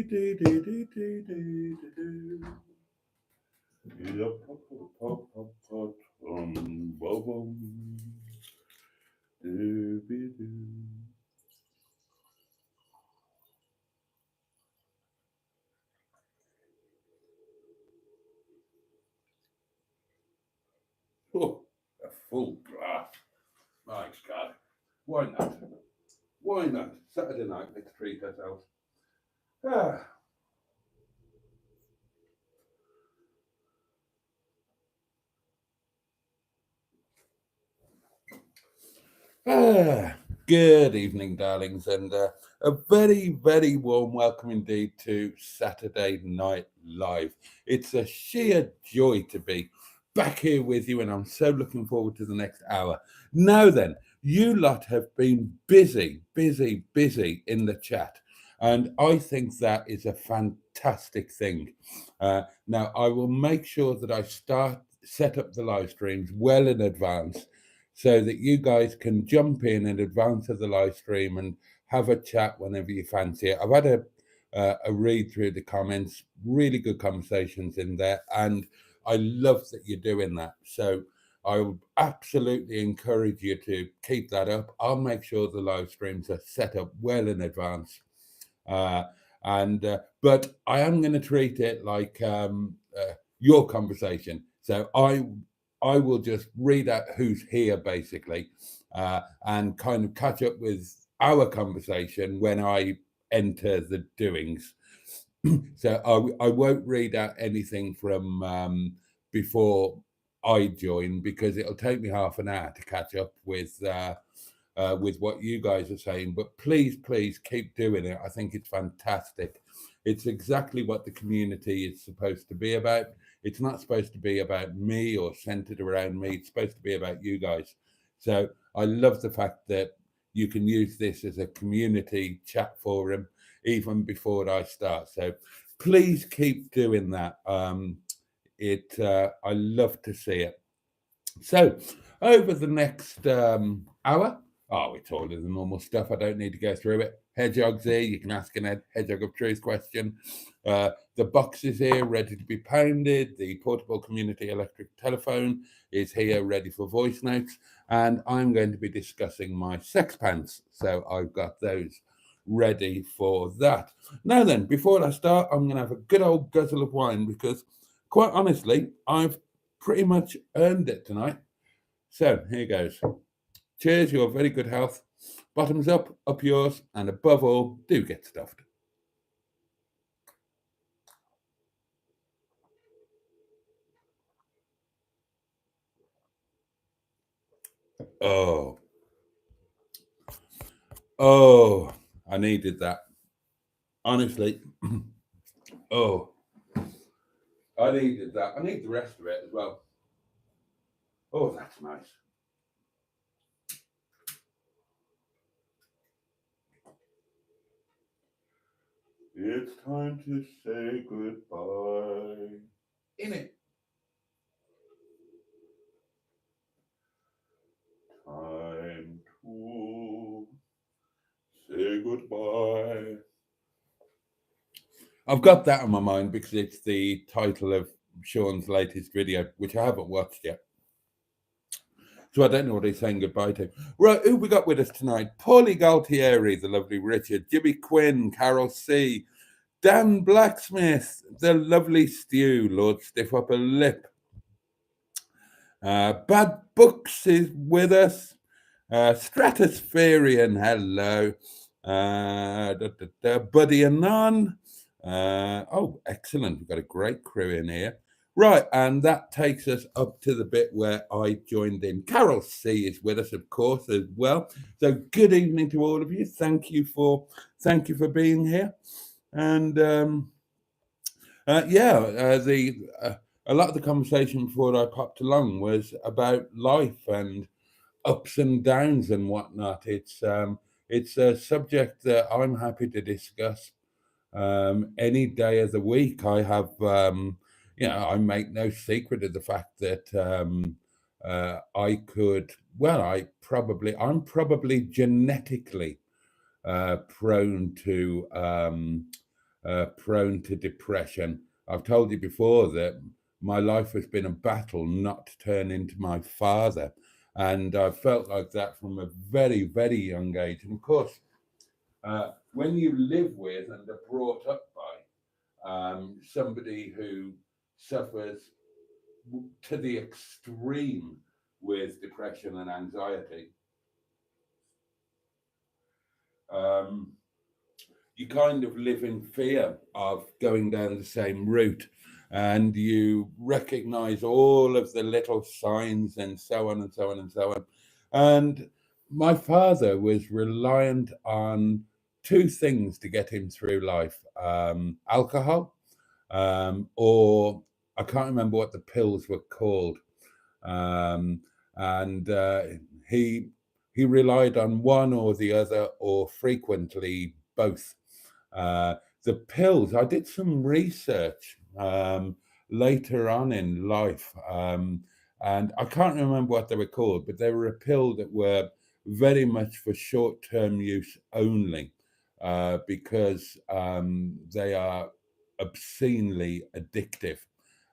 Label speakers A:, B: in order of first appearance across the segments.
A: dee dee dee dee dee dee. Yeah, pop pop pop pop pop bum bum. Doo doo doo. Oh, a full glass. My God. Why not? Why not? Saturday night, let's treat ourselves. Ah. Ah, good evening, darlings, and a very, very warm welcome indeed to Saturday Night Live. It's a sheer joy to be back here with you, and I'm so looking forward to the next hour. Now, then, you lot have been busy, busy, busy in the chat, and I think that is a fantastic thing. Now, I will make sure that I set up the live streams well in advance so that you guys can jump in advance of the live stream and have a chat whenever you fancy it. I've had a read through the comments, really good conversations in there, and I love that you're doing that. So I would absolutely encourage you to keep that up. I'll make sure the live streams are set up well in advance. Uh, and but I am going to treat it like your conversation. So I will just read out who's here basically, and kind of catch up with our conversation when I enter the doings. So I won't read out anything from before I join because it'll take me half an hour to catch up with what you guys are saying. But please, please keep doing it. I think it's fantastic. It's exactly what the community is supposed to be about. It's not supposed to be about me or centered around me. It's supposed to be about you guys. So I love the fact that you can use this as a community chat forum even before I start. So please keep doing that. I love to see it. So over the next hour, oh, it's all of the normal stuff. I don't need to go through it. Hedgehog's here. You can ask an Hedgehog of Truth question. The box is here, ready to be pounded. The portable community electric telephone is here, ready for voice notes. And I'm going to be discussing my sex pants. So I've got those ready for that. Now then, before I start, I'm going to have a good old guzzle of wine because, quite honestly, I've pretty much earned it tonight. So here goes. Cheers, your very good health. Bottoms up yours, and above all, do get stuffed. Oh, oh, I needed that. Honestly, oh, I needed that. I need the rest of it as well. Oh, that's nice. It's time to say goodbye. In it. Time to say goodbye. I've got that on my mind because it's the title of Sean's latest video, which I haven't watched yet. So I don't know what he's saying goodbye to. Right, who we got with us tonight? Paulie Galtieri, the lovely Richard, Jimmy Quinn, Carol C, Dan Blacksmith, the lovely Stu, Lord Stiff Upper Lip. Bad Books is with us. Stratospherian, hello. Buddy Anon. Oh, excellent. We've got a great crew in here. Right, and that takes us up to the bit where I joined in. Carol C is with us, of course, as well. So good evening to all of you. Thank you for being here. And a lot of the conversation before I popped along was about life and ups and downs and whatnot. It's a subject that I'm happy to discuss any day of the week. I have, I make no secret of the fact that I'm probably genetically prone to prone to depression. I've told you before that my life has been a battle not to turn into my father. And I felt like that from a very, very young age. And of course, when you live with and are brought up by somebody who suffers to the extreme with depression and anxiety, um, you kind of live in fear of going down the same route, and you recognize all of the little signs and so on and so on and so on. And my father was reliant on two things to get him through life: alcohol, or I can't remember what the pills were called. Um, and he he relied on one or the other, or frequently both. The pills, I did some research later on in life, and I can't remember what they were called, but they were a pill that were very much for short-term use only, because they are obscenely addictive.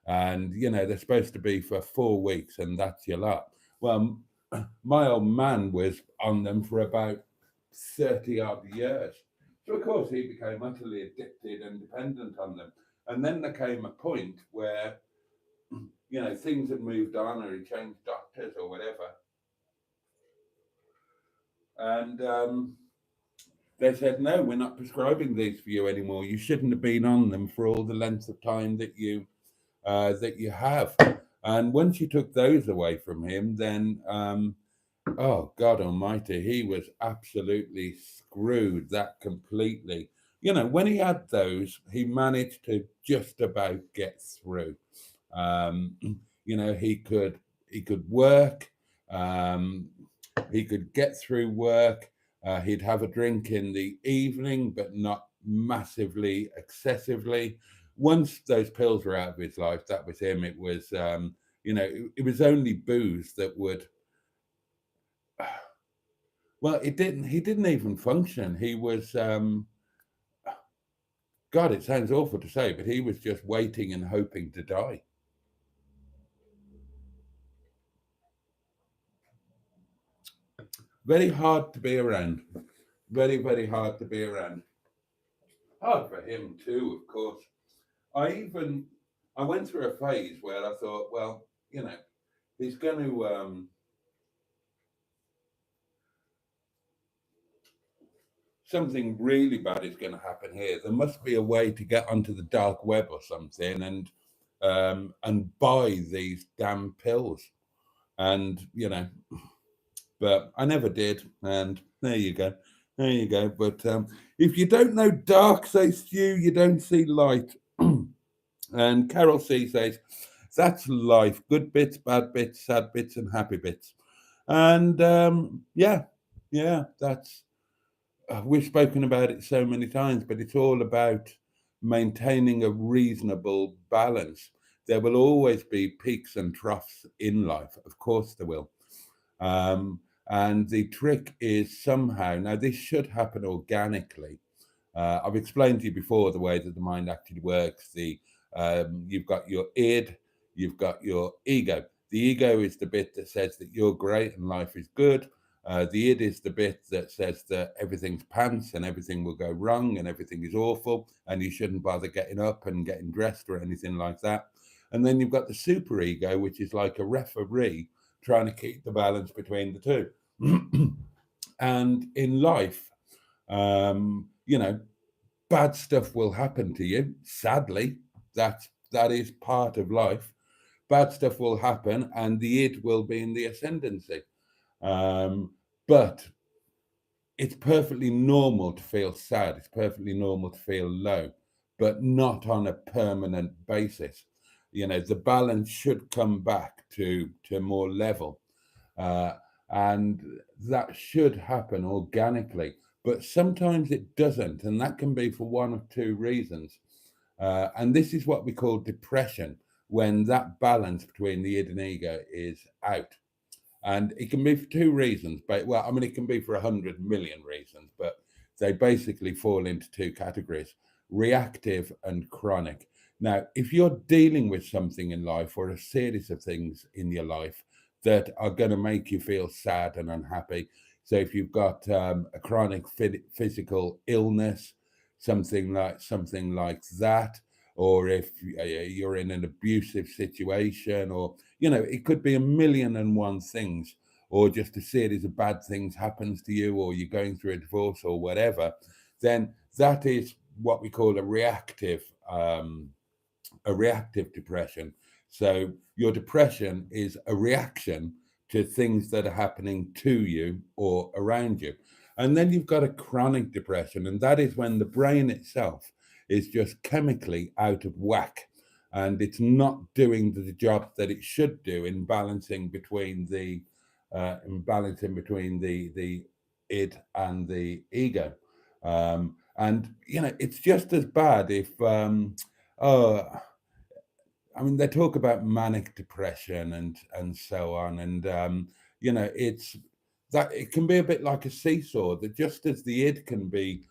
A: And, they're supposed to be for 4 weeks, and that's your lot. Well, my old man was on them for about 30 odd years. So, of course, he became utterly addicted and dependent on them. And then there came a point where, things had moved on, or he changed doctors or whatever. And they said, no, we're not prescribing these for you anymore. You shouldn't have been on them for all the length of time that you have. And once you took those away from him, then oh God Almighty, he was absolutely screwed that completely. When he had those, he managed to just about get through. Um, he could work. Um, he could get through work. He'd have a drink in the evening, but not massively, excessively. Once those pills were out of his life, that was him. It was, it was only booze that would. Well, it didn't. He didn't even function. He was. God, it sounds awful to say, but he was just waiting and hoping to die. Very hard to be around. Very, very hard to be around. Hard for him too, of course. I went through a phase where I thought, well, he's going to, something really bad is going to happen here. There must be a way to get onto the dark web or something, and buy these damn pills. And but I never did. And there you go. There you go. But if you don't know dark, says Stu, you don't see light. And Carol C says, that's life. Good bits, bad bits, sad bits, and happy bits. And yeah, that's, we've spoken about it so many times, but it's all about maintaining a reasonable balance. There will always be peaks and troughs in life. Of course, there will. And the trick is somehow, now this should happen organically. I've explained to you before the way that the mind actually works. You've got your id, you've got your ego. The ego is the bit that says that you're great and life is good. The id is the bit that says that everything's pants and everything will go wrong and everything is awful and you shouldn't bother getting up and getting dressed or anything like that. And then you've got the super ego, which is like a referee trying to keep the balance between the two. And in life, bad stuff will happen to you. Sadly, that is part of life. Bad stuff will happen, and the id will be in the ascendancy. But it's perfectly normal to feel sad. It's perfectly normal to feel low, but not on a permanent basis. The balance should come back to more level, uh, and that should happen organically. But sometimes it doesn't, and that can be for one of two reasons. And this is what we call depression, when that balance between the id and ego is out. And it can be for two reasons, but well, I mean, it can be for 100 million reasons, but they basically fall into two categories. reactive and chronic. Now, if you're dealing with something in life or a series of things in your life that are going to make you feel sad and unhappy, so if you've got a chronic physical illness, something like that, or if you're in an abusive situation, or it could be a million and one things, or just a series of bad things happens to you, or you're going through a divorce or whatever, then that is what we call a reactive depression. So your depression is a reaction to things that are happening to you or around you. And then you've got a chronic depression, and that is when the brain itself is just chemically out of whack and it's not doing the job that it should do in balancing between the id and the ego. And it's just as bad if oh, I mean, they talk about manic depression and so on, and it's that it can be a bit like a seesaw. That just as the id can be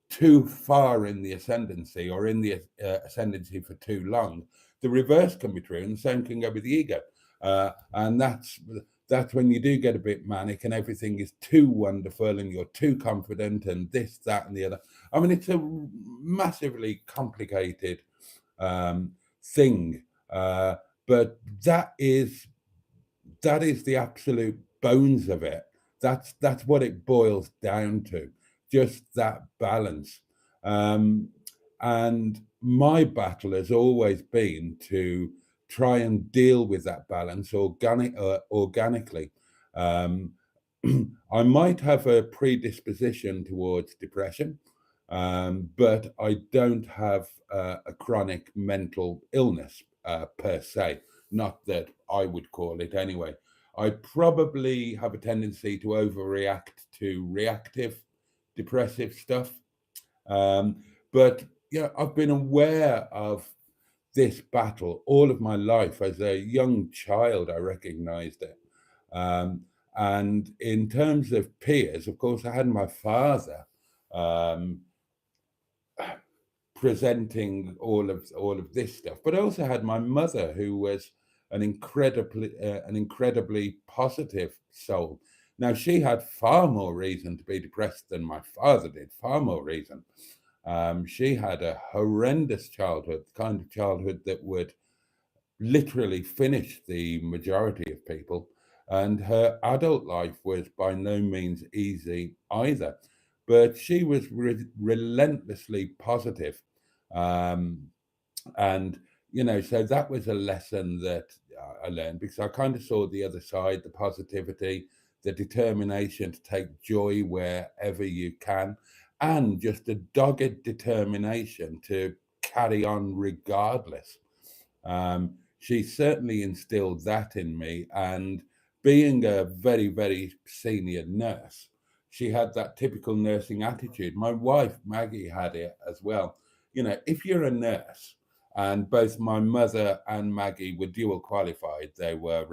A: too far in the ascendancy or in the ascendancy for too long, the reverse can be true, and the same can go with the ego. And that's when you do get a bit manic and everything is too wonderful and you're too confident and this, that, and the other. I mean, it's a massively complicated thing, but that is the absolute bones of it. That's what it boils down to, just that balance. And my battle has always been to try and deal with that balance organically. Um, I might have a predisposition towards depression, but I don't have a chronic mental illness per se, not that I would call it anyway. I probably have a tendency to overreact to reactive depressive stuff. Um, but I've been aware of this battle all of my life. As a young child, I recognized it. Um, and in terms of peers, of course, I had my father um, presenting all of this stuff, but I also had my mother, who was an incredibly positive soul. Now, she had far more reason to be depressed than my father did, far more reason. She had a horrendous childhood, the kind of childhood that would literally finish the majority of people. And her adult life was by no means easy either. But she was relentlessly positive. Um, and, so that was a lesson that I learned, because I kind of saw the other side, the positivity, the determination to take joy wherever you can, and just a dogged determination to carry on regardless. She certainly instilled that in me. And being a very, very senior nurse, she had that typical nursing attitude. My wife, Maggie, had it as well. If you're a nurse, and both my mother and Maggie were dual qualified, they were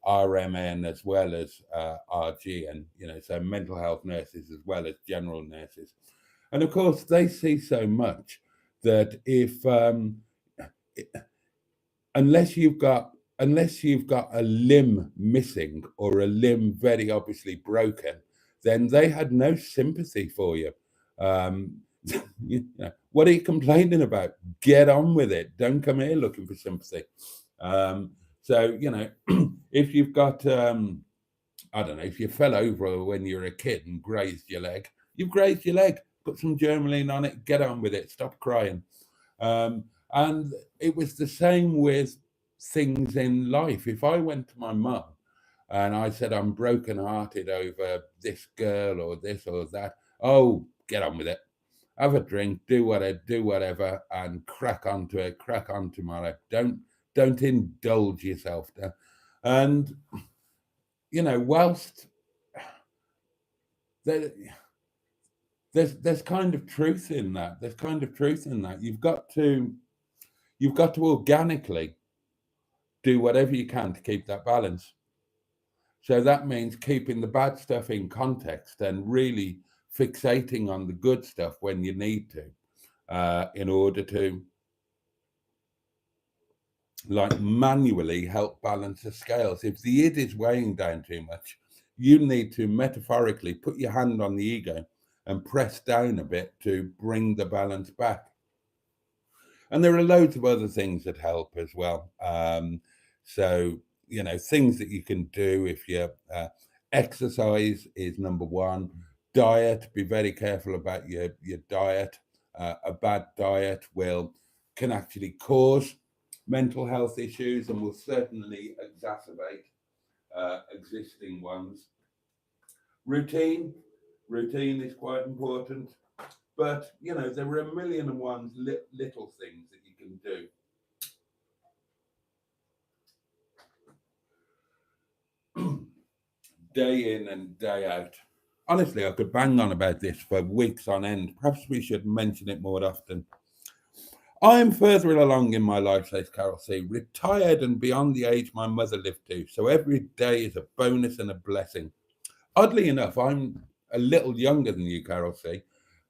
A: RMN as well as RG, and, so mental health nurses as well as general nurses. And of course, they see so much that if unless you've got a limb missing or a limb very obviously broken, then they had no sympathy for you. Um, what are you complaining about? Get on with it. Don't come here looking for sympathy. So if you've got I don't know, if you fell over when you were a kid and grazed your leg, you've grazed your leg. Put some Germaline on it. Get on with it. Stop crying. And it was the same with things in life. If I went to my mum and I said, I'm broken-hearted over this girl or this or that, oh, get on with it. Have a drink, do whatever, and crack on to it, crack on tomorrow. Don't indulge yourself there. And, whilst there, there's kind of truth in that. There's kind of truth in that. You've got to organically do whatever you can to keep that balance. So that means keeping the bad stuff in context and really fixating on the good stuff when you need to. in order to like manually help balance the scales. If the id is weighing down too much, you need to metaphorically put your hand on the ego and press down a bit to bring the balance back. And there are loads of other things that help as well. So, you know, things that you can do if you exercise is number one. Diet, be very careful about your diet. A bad diet can actually cause mental health issues and will certainly exacerbate existing ones. Routine, routine is quite important. But you know, there are a million and one little things that you can do day in and day out. Honestly, I could bang on about this for weeks on end. Perhaps we should mention it more often. I'm further along in my life, says Carol C. Retired and beyond the age my mother lived to. So every day is a bonus and a blessing. Oddly enough, I'm a little younger than you, Carol C.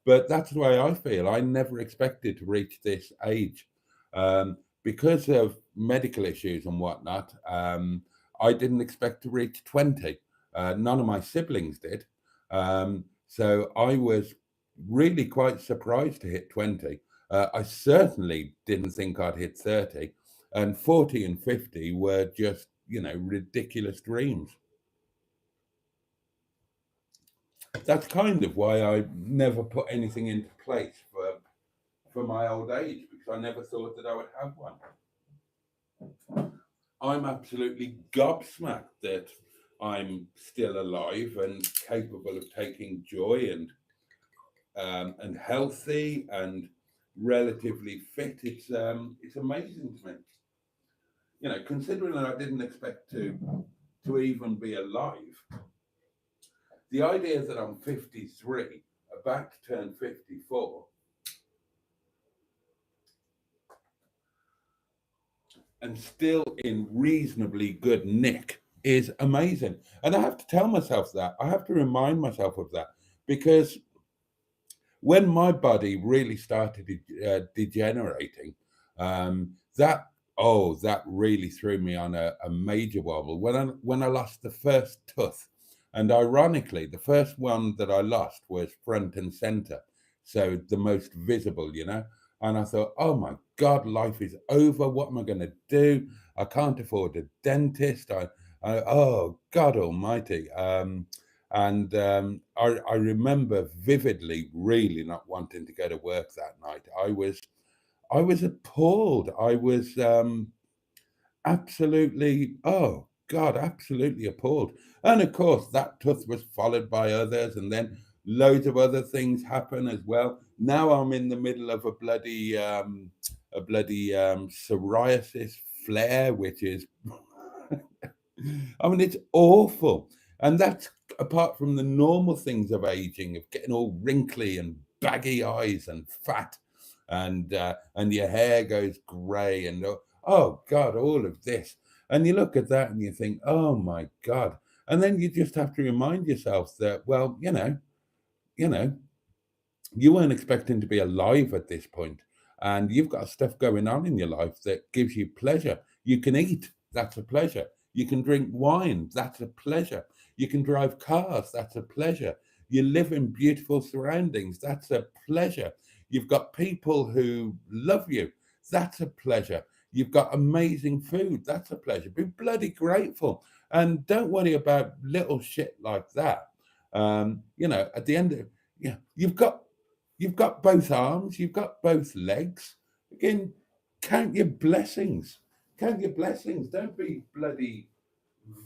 A: But that's the way I feel. I never expected to reach this age. Because of medical issues and whatnot, I didn't expect to reach 20. None of my siblings did. So I was really quite surprised to hit 20. I certainly didn't think I'd hit 30. And 40 and 50 were just, you know, ridiculous dreams. That's kind of why I never put anything into place for my old age, because I never thought that I would have one. I'm absolutely gobsmacked that I'm still alive and capable of taking joy and healthy and relatively fit. It's amazing to me. You know, considering that I didn't expect to even be alive, the idea that I'm 53, about to turn 54, and still in reasonably good nick is amazing. And I have to tell myself that. I have to remind myself of that because when my body really started degenerating, that that really threw me on a major wobble. When I lost the first tooth, and ironically, the first one that I lost was front and center, so the most visible, you know. And I thought, oh my God, life is over. What am I going to do? I can't afford a dentist. Oh God Almighty. I remember vividly really not wanting to go to work that night. I was appalled. I was absolutely, oh God, absolutely appalled. And of course, that tooth was followed by others, and then loads of other things happen as well. Now I'm in the middle of a bloody psoriasis flare, which is I mean, it's awful. And that's apart from the normal things of aging, of getting all wrinkly and baggy eyes and fat, and your hair goes grey, and oh God, all of this. And you look at that and you think, oh my God. And then you just have to remind yourself that, well, you know, you weren't expecting to be alive at this point, and you've got stuff going on in your life that gives you pleasure. You can eat, that's a pleasure. You can drink wine, that's a pleasure. You can drive cars, that's a pleasure. You live in beautiful surroundings, that's a pleasure. You've got people who love you, that's a pleasure. You've got amazing food, that's a pleasure. Be bloody grateful, and don't worry about little shit like that. At the end of, yeah, you've got both arms, you've got both legs. Again, count your blessings. Count your blessings. Don't be bloody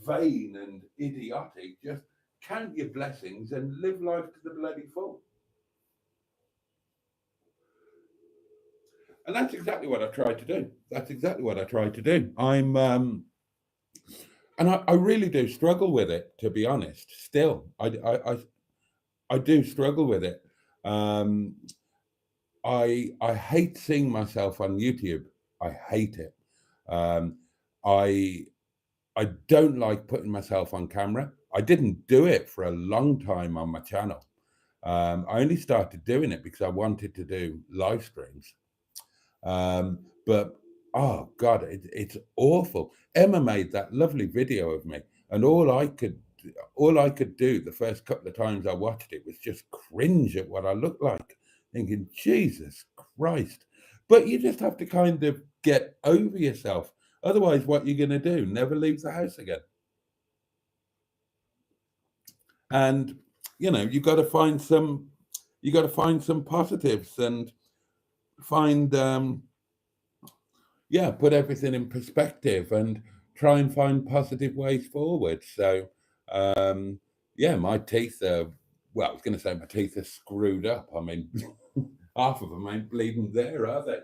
A: vain and idiotic. Just count your blessings and live life to the bloody full. And that's exactly what I try to do. That's exactly what I try to do. And I really do struggle with it, to be honest. Still, I do struggle with it. Um, I hate seeing myself on YouTube. I hate it. Um, I I don't like putting myself on camera. I didn't do it for a long time on my channel. I only started doing it because I wanted to do live streams. But oh God, it's awful. Emma made that lovely video of me, and all I could do the first couple of times I watched it was just cringe at what I looked like, thinking, Jesus Christ. But you just have to kind of get over yourself. Otherwise, what you're going to do, never leave the house again. And you got to find some positives and find put everything in perspective and try and find positive ways forward. So, my teeth are, well, I was going to say my teeth are screwed up. I mean, half of them ain't bleeding there, are they?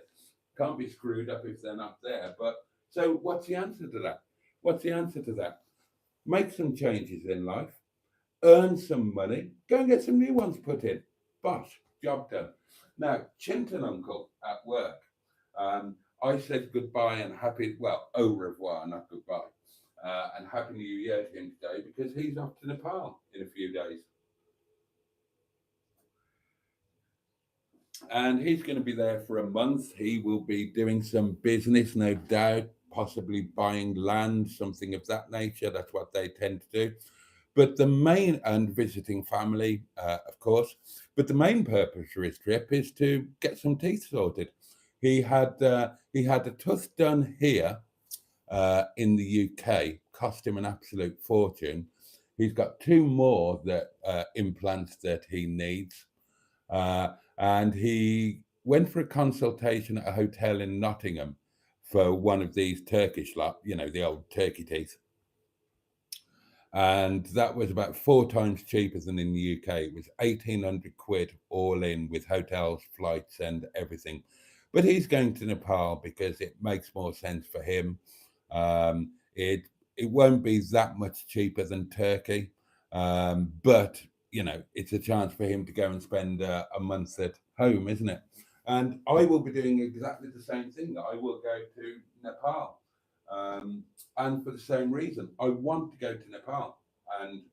A: Can't be screwed up if they're not there. But so what's the answer to that? What's the answer to that? Make some changes in life, earn some money, go and get some new ones put in. Bosh, job done. Now, Chinton Uncle at work, I said goodbye and au revoir, not goodbye, and Happy New Year to him today because he's off to Nepal in a few days. And he's going to be there for a month. He will be doing some business, no doubt, possibly buying land, something of that nature. That's what they tend to do. But and visiting family, of course. But the main purpose for his trip is to get some teeth sorted. He had a tooth done here in the UK, cost him an absolute fortune. He's got 2 more implants that he needs, and he went for a consultation at a hotel in Nottingham for one of these Turkish lot, the old turkey teeth. And that was about 4 times cheaper than in the UK. It was 1,800 quid all in with hotels, flights, and everything. But he's going to Nepal because it makes more sense for him. It won't be that much cheaper than Turkey, but it's a chance for him to go and spend a month at home, isn't it? And I will be doing exactly the same thing. I will go to Nepal. And for the same reason, I want to go to Nepal. And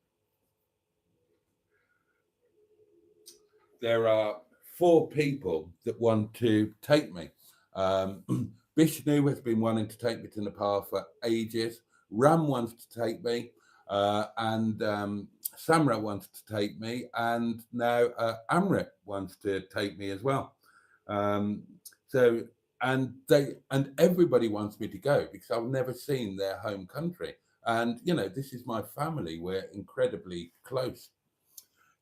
A: there are 4 people that want to take me. Vishnu has been wanting to take me to Nepal for ages. Ram wants to take me, and Samra wants to take me, and now Amrit wants to take me as well. And everybody wants me to go because I've never seen their home country, and this is my family. We're incredibly close.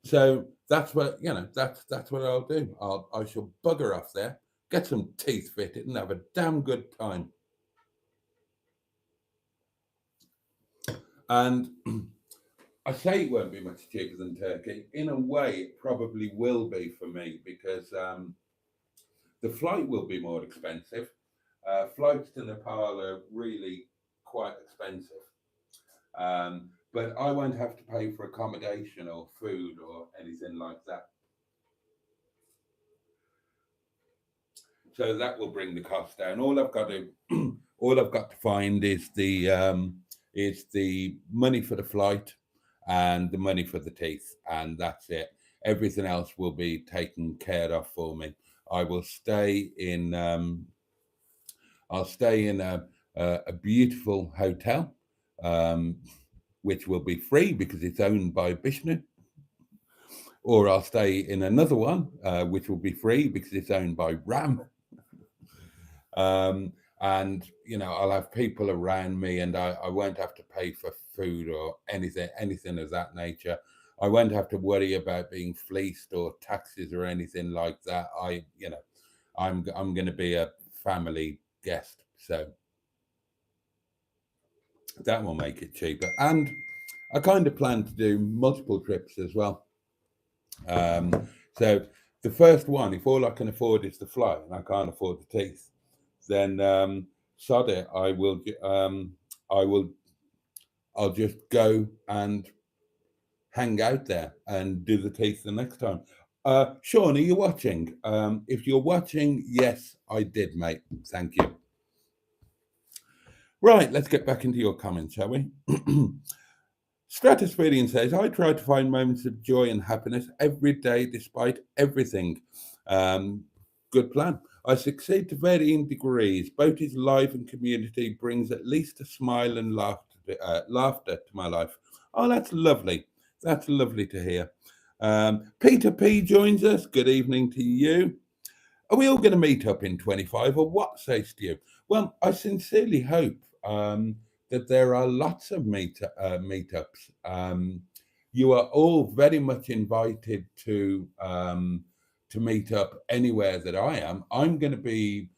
A: So that's what that's what I'll do. I shall bugger off there, get some teeth fitted, and have a damn good time. And I say it won't be much cheaper than Turkey. In a way, it probably will be for me because the flight will be more expensive. Flights to Nepal are really quite expensive. But I won't have to pay for accommodation or food or anything like that. So that will bring the cost down. All I've got to find is the money for the flight and the money for the teeth, and that's it. Everything else will be taken care of for me. I will stay in. I'll stay in a beautiful hotel, which will be free because it's owned by Vishnu. Or I'll stay in another one, which will be free because it's owned by Ram. And I'll have people around me, and I won't have to pay for food or anything of that nature. I won't have to worry about being fleeced or taxes or anything like that. I'm going to be a family guest, so that will make it cheaper. And I kind of plan to do multiple trips as well. So the first one, if all I can afford is the flight and I can't afford the teeth, then sod it. I'll just go and hang out there and do the teeth the next time. Sean, are you watching? If you're watching, yes, I did, mate. Thank you. Right, let's get back into your comments, shall we? Stratuspherian says, I try to find moments of joy and happiness every day despite everything. Um, Good plan. I succeed to varying degrees. Boaty's life and community brings at least a smile and laughter to my life. Oh, that's lovely. That's lovely to hear. Peter P joins us. Good evening to you. Are we all going to meet up in 25 or what says to you? Well, I sincerely hope that there are lots of meetups. You are all very much invited to meet up anywhere that I am. I'm going to be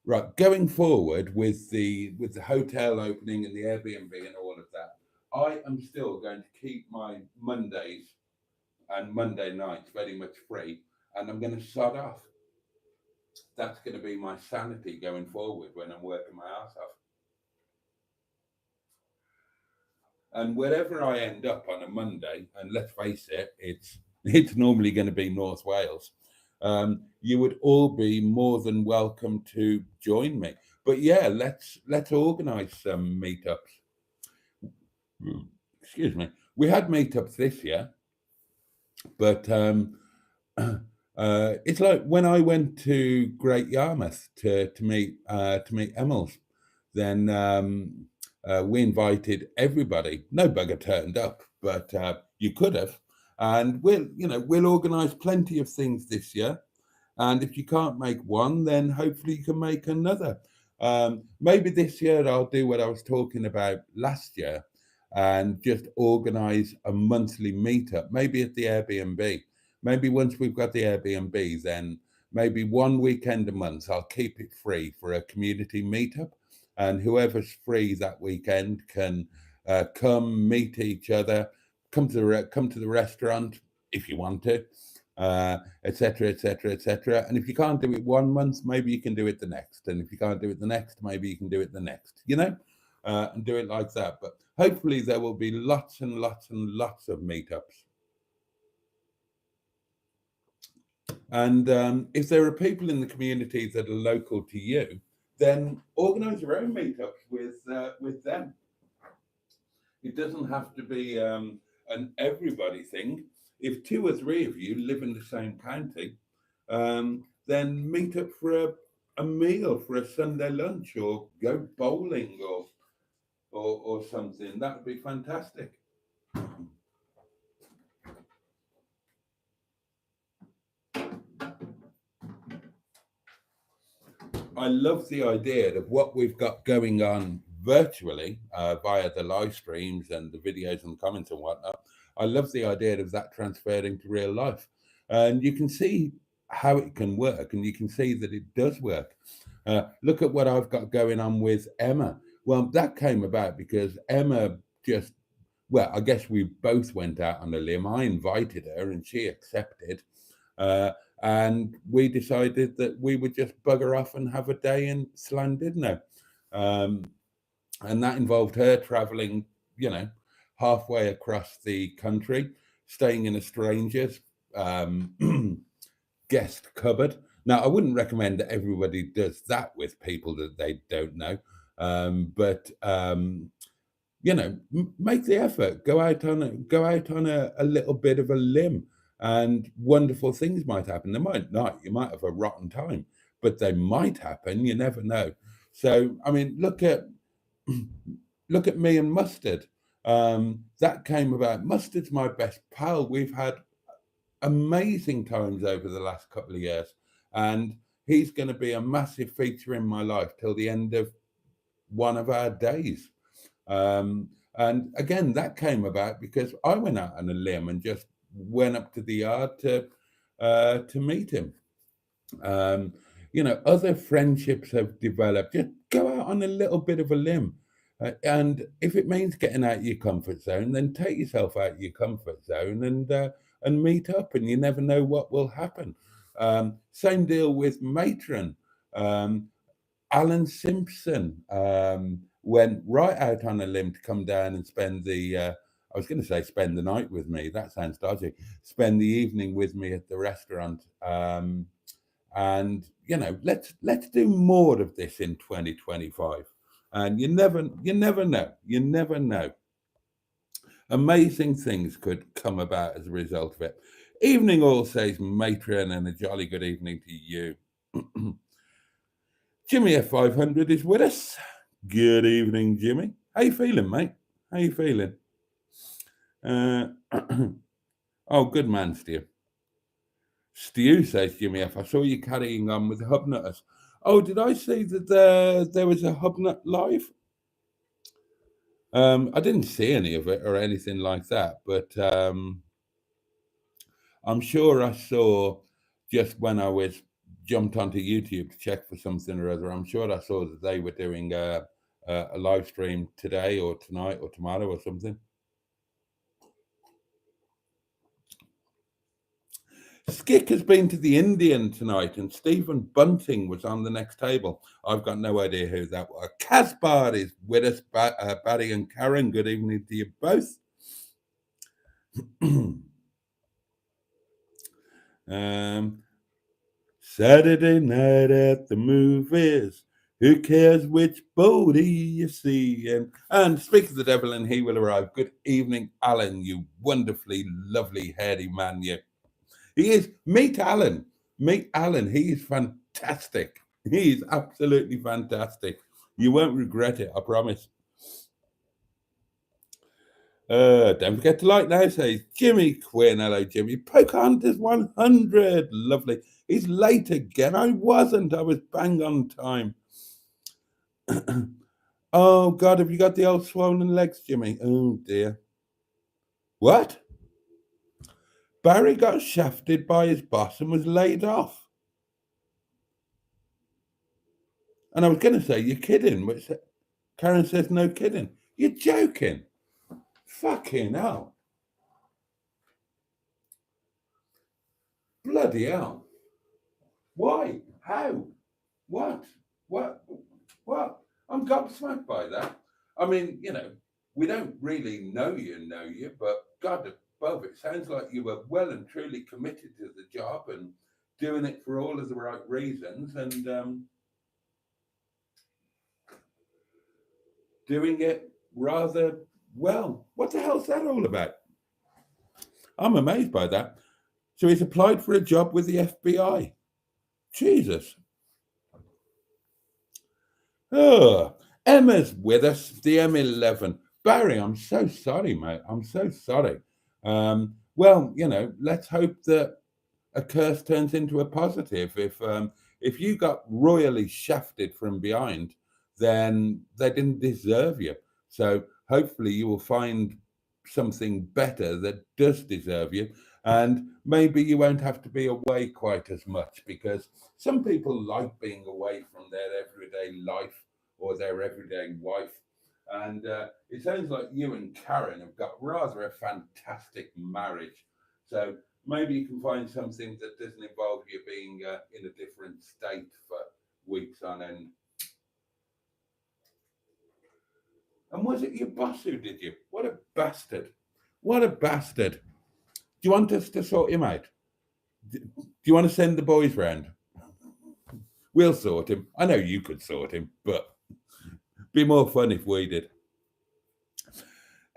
A: right going forward with the hotel opening and the Airbnb and all of that. I am still going to keep my Mondays and Monday nights very much free, and I'm going to sod off. That's going to be my sanity going forward when I'm working my ass off. And wherever I end up on a Monday, and let's face it, it's normally going to be North Wales. You would all be more than welcome to join me. But yeah, let's organise some meetups. Excuse me. We had meetups this year, but it's like when I went to Great Yarmouth to meet Emils, then we invited everybody. No bugger turned up, but you could have. And we'll organise plenty of things this year. And if you can't make one, then hopefully you can make another. Maybe this year I'll do what I was talking about last year and just organise a monthly meetup, maybe at the Airbnb. Maybe once we've got the Airbnb, then maybe one weekend a month, I'll keep it free for a community meetup. And whoever's free that weekend can come meet each other, come to the restaurant if you want to, etc., etc., etc. And if you can't do it one month, maybe you can do it the next. And if you can't do it the next, maybe you can do it the next. And do it like that. But hopefully there will be lots and lots and lots of meetups. And if there are people in the community that are local to you, then organise your own meetups with them. It doesn't have to be an everybody thing. If two or three of you live in the same county, then meet up for a meal, for a Sunday lunch, or go bowling or something. That would be fantastic. I love the idea of what we've got going on virtually via the live streams and the videos and comments and whatnot. I love the idea of that transferring to real life. And you can see how it can work, and you can see that it does work. Look at what I've got going on with Emma. Well, that came about because Emma just, well, I guess we both went out on a limb. I invited her and she accepted. And we decided that we would just bugger off and have a day in Llandudno. And that involved her traveling, halfway across the country, staying in a stranger's guest cupboard. Now, I wouldn't recommend that everybody does that with people that they don't know, but make the effort. Go out on a little bit of a limb, and wonderful things might happen. They might not. You might have a rotten time, but they might happen. You never know. So, I mean, look at me and Mustard. That came about. Mustard's my best pal. We've had amazing times over the last couple of years, and he's going to be a massive feature in my life till the end of one of our days. And again, that came about because I went out on a limb and just went up to the yard to meet him. Other friendships have developed. Just go out on a little bit of a limb. And if it means getting out of your comfort zone, then take yourself out of your comfort zone and meet up, and you never know what will happen. Same deal with Matron. Alan Simpson went right out on a limb to come down and spend I was going to say spend the night with me. That sounds dodgy. Spend the evening with me at the restaurant. And let's do more of this in 2025. And you never know. You never know. Amazing things could come about as a result of it. Evening all, says Matron, and a jolly good evening to you. Jimmy F500 is with us. Good evening, Jimmy. How you feeling, mate? How you feeling? Oh, good man, Stu. Stu, says Jimmy F. I saw you carrying on with the Hubnutters. Oh, did I see that there was a Hubnut live? I didn't see any of it or anything like that, but I'm sure I saw just when I was jumped onto YouTube to check for something or other. I'm sure I saw that they were doing a live stream today or tonight or tomorrow or something. Skick has been to the Indian tonight, and Stephen Bunting was on the next table. I've got no idea who that was. Caspar is with us, Barry and Karen. Good evening to you both. Saturday night at the movies. Who cares which Boaty you see? And speak of the devil, and he will arrive. Good evening, Alan, you wonderfully lovely hairy man. You. He is. Meet Alan. Meet Alan. He is fantastic. He is absolutely fantastic. You won't regret it, I promise. Don't forget to like now, says Jimmy Quinn. Hello, Jimmy. Pocahontas 100. Lovely. He's late again. I wasn't. I was bang on time. Oh, God, have you got the old swollen legs, Jimmy? Oh, dear. What? Barry got shafted by his boss and was laid off. And I was going to say, you're kidding. But Karen says, no kidding. You're joking. Fucking hell. Bloody hell. Why? How? What? What? What? I'm gobsmacked by that. I mean, we don't really know you, but God above, it sounds like you were well and truly committed to the job and doing it for all of the right reasons and doing it rather well. What the hell's that all about? I'm amazed by that. So he's applied for a job with the FBI. Jesus. Oh, Emma's with us, the M11. Barry, I'm so sorry, mate. I'm so sorry. Well, let's hope that a curse turns into a positive. If you got royally shafted from behind, then they didn't deserve you. So hopefully you will find something better that does deserve you. And maybe you won't have to be away quite as much because some people like being away from their everyday life or their everyday wife. And it sounds like you and Karen have got rather a fantastic marriage. So maybe you can find something that doesn't involve you being in a different state for weeks on end. And was it your boss who did you? What a bastard. What a bastard. Do you want us to sort him out? Do you want to send the boys round? We'll sort him. I know you could sort him, but it'd be more fun if we did.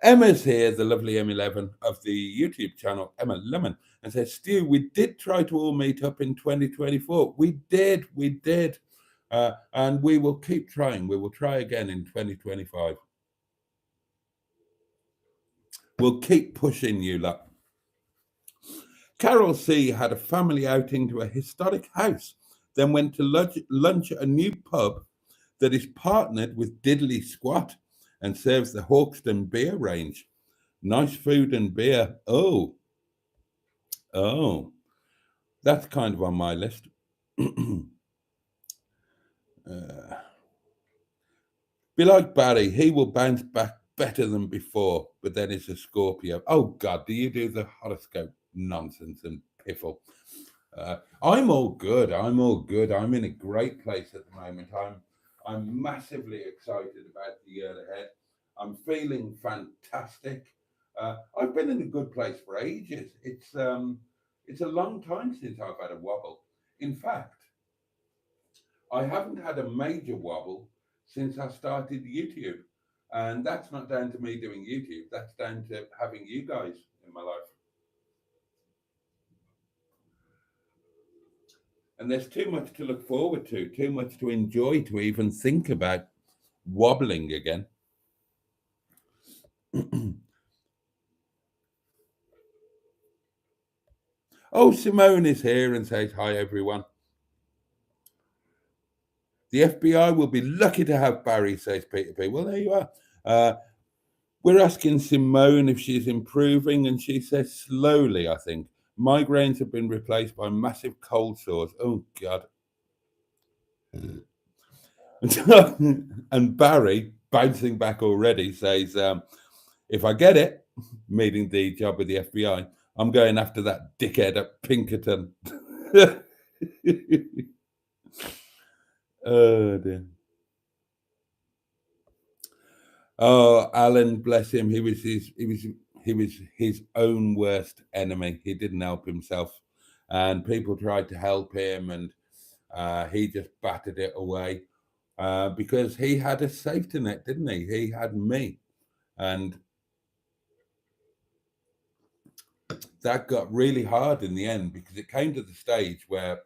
A: Emma's here, the lovely M11 of the YouTube channel, Emma Lemon, and says, Stu, we did try to all meet up in 2024. We did. And we will keep trying. We will try again in 2025. We'll keep pushing you, lot. Carol C had a family outing to a historic house, then went to lunch at a new pub that is partnered with Diddley Squat and serves the Hawkston beer range. Nice food and beer. Oh, that's kind of on my list. Be like Barry, he will bounce back better than before, but then it's a Scorpio. Oh, God, do you do the horoscope nonsense and piffle? I'm all good. I'm in a great place at the moment. I'm massively excited about the year ahead. I'm feeling fantastic. I've been in a good place for ages. It's a long time since I've had a wobble. In fact, I haven't had a major wobble since I started YouTube. And that's not down to me doing YouTube. That's down to having you guys in my life. And there's too much to look forward to, too much to enjoy to even think about wobbling again. Oh, Simone is here and says hi, everyone. The FBI will be lucky to have Barry, says Peter P. Well, there you are. We're asking Simone if she's improving, and she says slowly, I think. Migraines have been replaced by massive cold sores. Oh, God. And Barry, bouncing back already, says, if I get it, meaning the job with the FBI, I'm going after that dickhead at Pinkerton. Oh, dear. Oh, Alan, bless him. He was his own worst enemy. He didn't help himself, and people tried to help him, and he just battered it away because he had a safety net, didn't he? He had me, and that got really hard in the end because it came to the stage where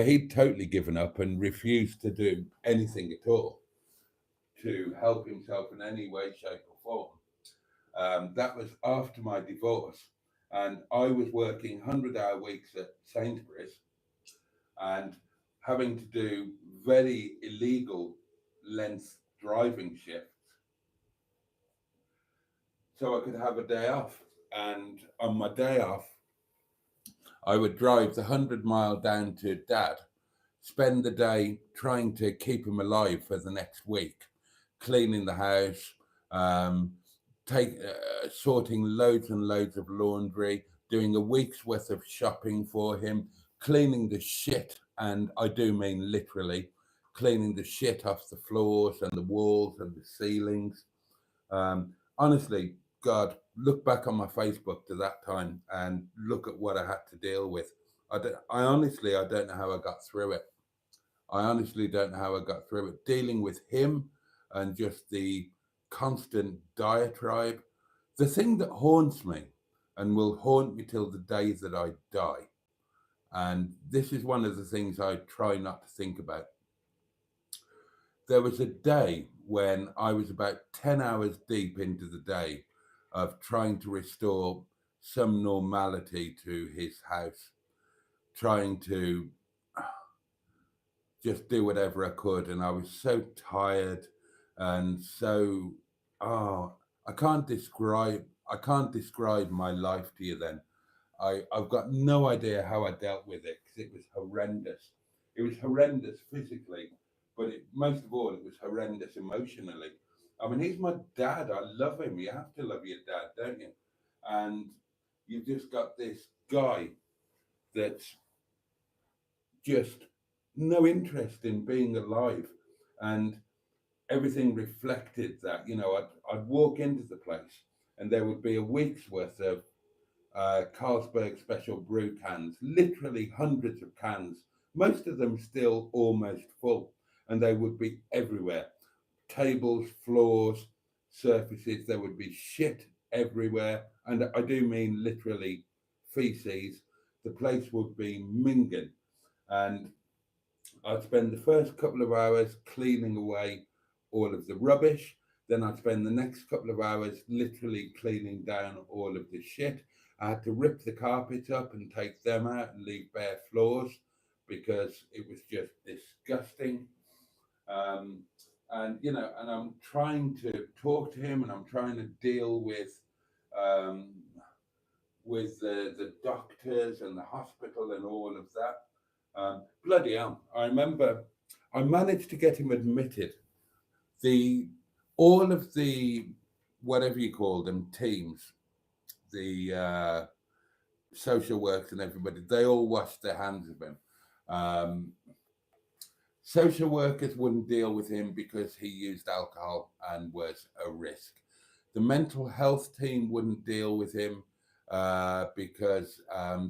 A: he'd totally given up and refused to do anything at all to help himself in any way, shape, or form. That was after my divorce, and I was working 100-hour weeks at Sainsbury's and having to do very illegal length driving shifts so I could have a day off. And on my day off, I would drive the 100-mile down to Dad, spend the day trying to keep him alive for the next week, cleaning the house, um, sorting loads and loads of laundry, doing a week's worth of shopping for him, cleaning the shit, and I do mean literally, cleaning the shit off the floors and the walls and the ceilings. Honestly, God, look back on my Facebook to that time and look at what I had to deal with. I honestly, I don't know how I got through it. I honestly don't know how I got through it. Dealing with him and just the constant diatribe. The thing that haunts me and will haunt me till the day that I die, and this is one of the things I try not to think about. There was a day when I was about 10 hours deep into the day of trying to restore some normality to his house, trying to just do whatever I could. And I was so tired and so, oh, I can't describe my life to you then. I've got no idea how I dealt with it because it was horrendous. It was horrendous physically, but most of all, it was horrendous emotionally. I mean, he's my dad. I love him. You have to love your dad, don't you? And you've just got this guy that's just no interest in being alive. And everything reflected that. I'd walk into the place and there would be a week's worth of Carlsberg special brew cans, literally hundreds of cans, most of them still almost full, and they would be everywhere. Tables, floors, surfaces, there would be shit everywhere, and I do mean literally feces. The place would be minging, and I'd spend the first couple of hours cleaning away all of the rubbish. Then I'd spend the next couple of hours literally cleaning down all of the shit. I had to rip the carpets up and take them out and leave bare floors because it was just disgusting. Um, and I'm trying to talk to him and I'm trying to deal um, with the doctors and the hospital and all of that. Bloody hell! I remember I managed to get him admitted. The all of the whatever you call them teams, the social workers and everybody, they all washed their hands of him. Um, Social workers wouldn't deal with him because he used alcohol and was a risk. The mental health team wouldn't deal with him because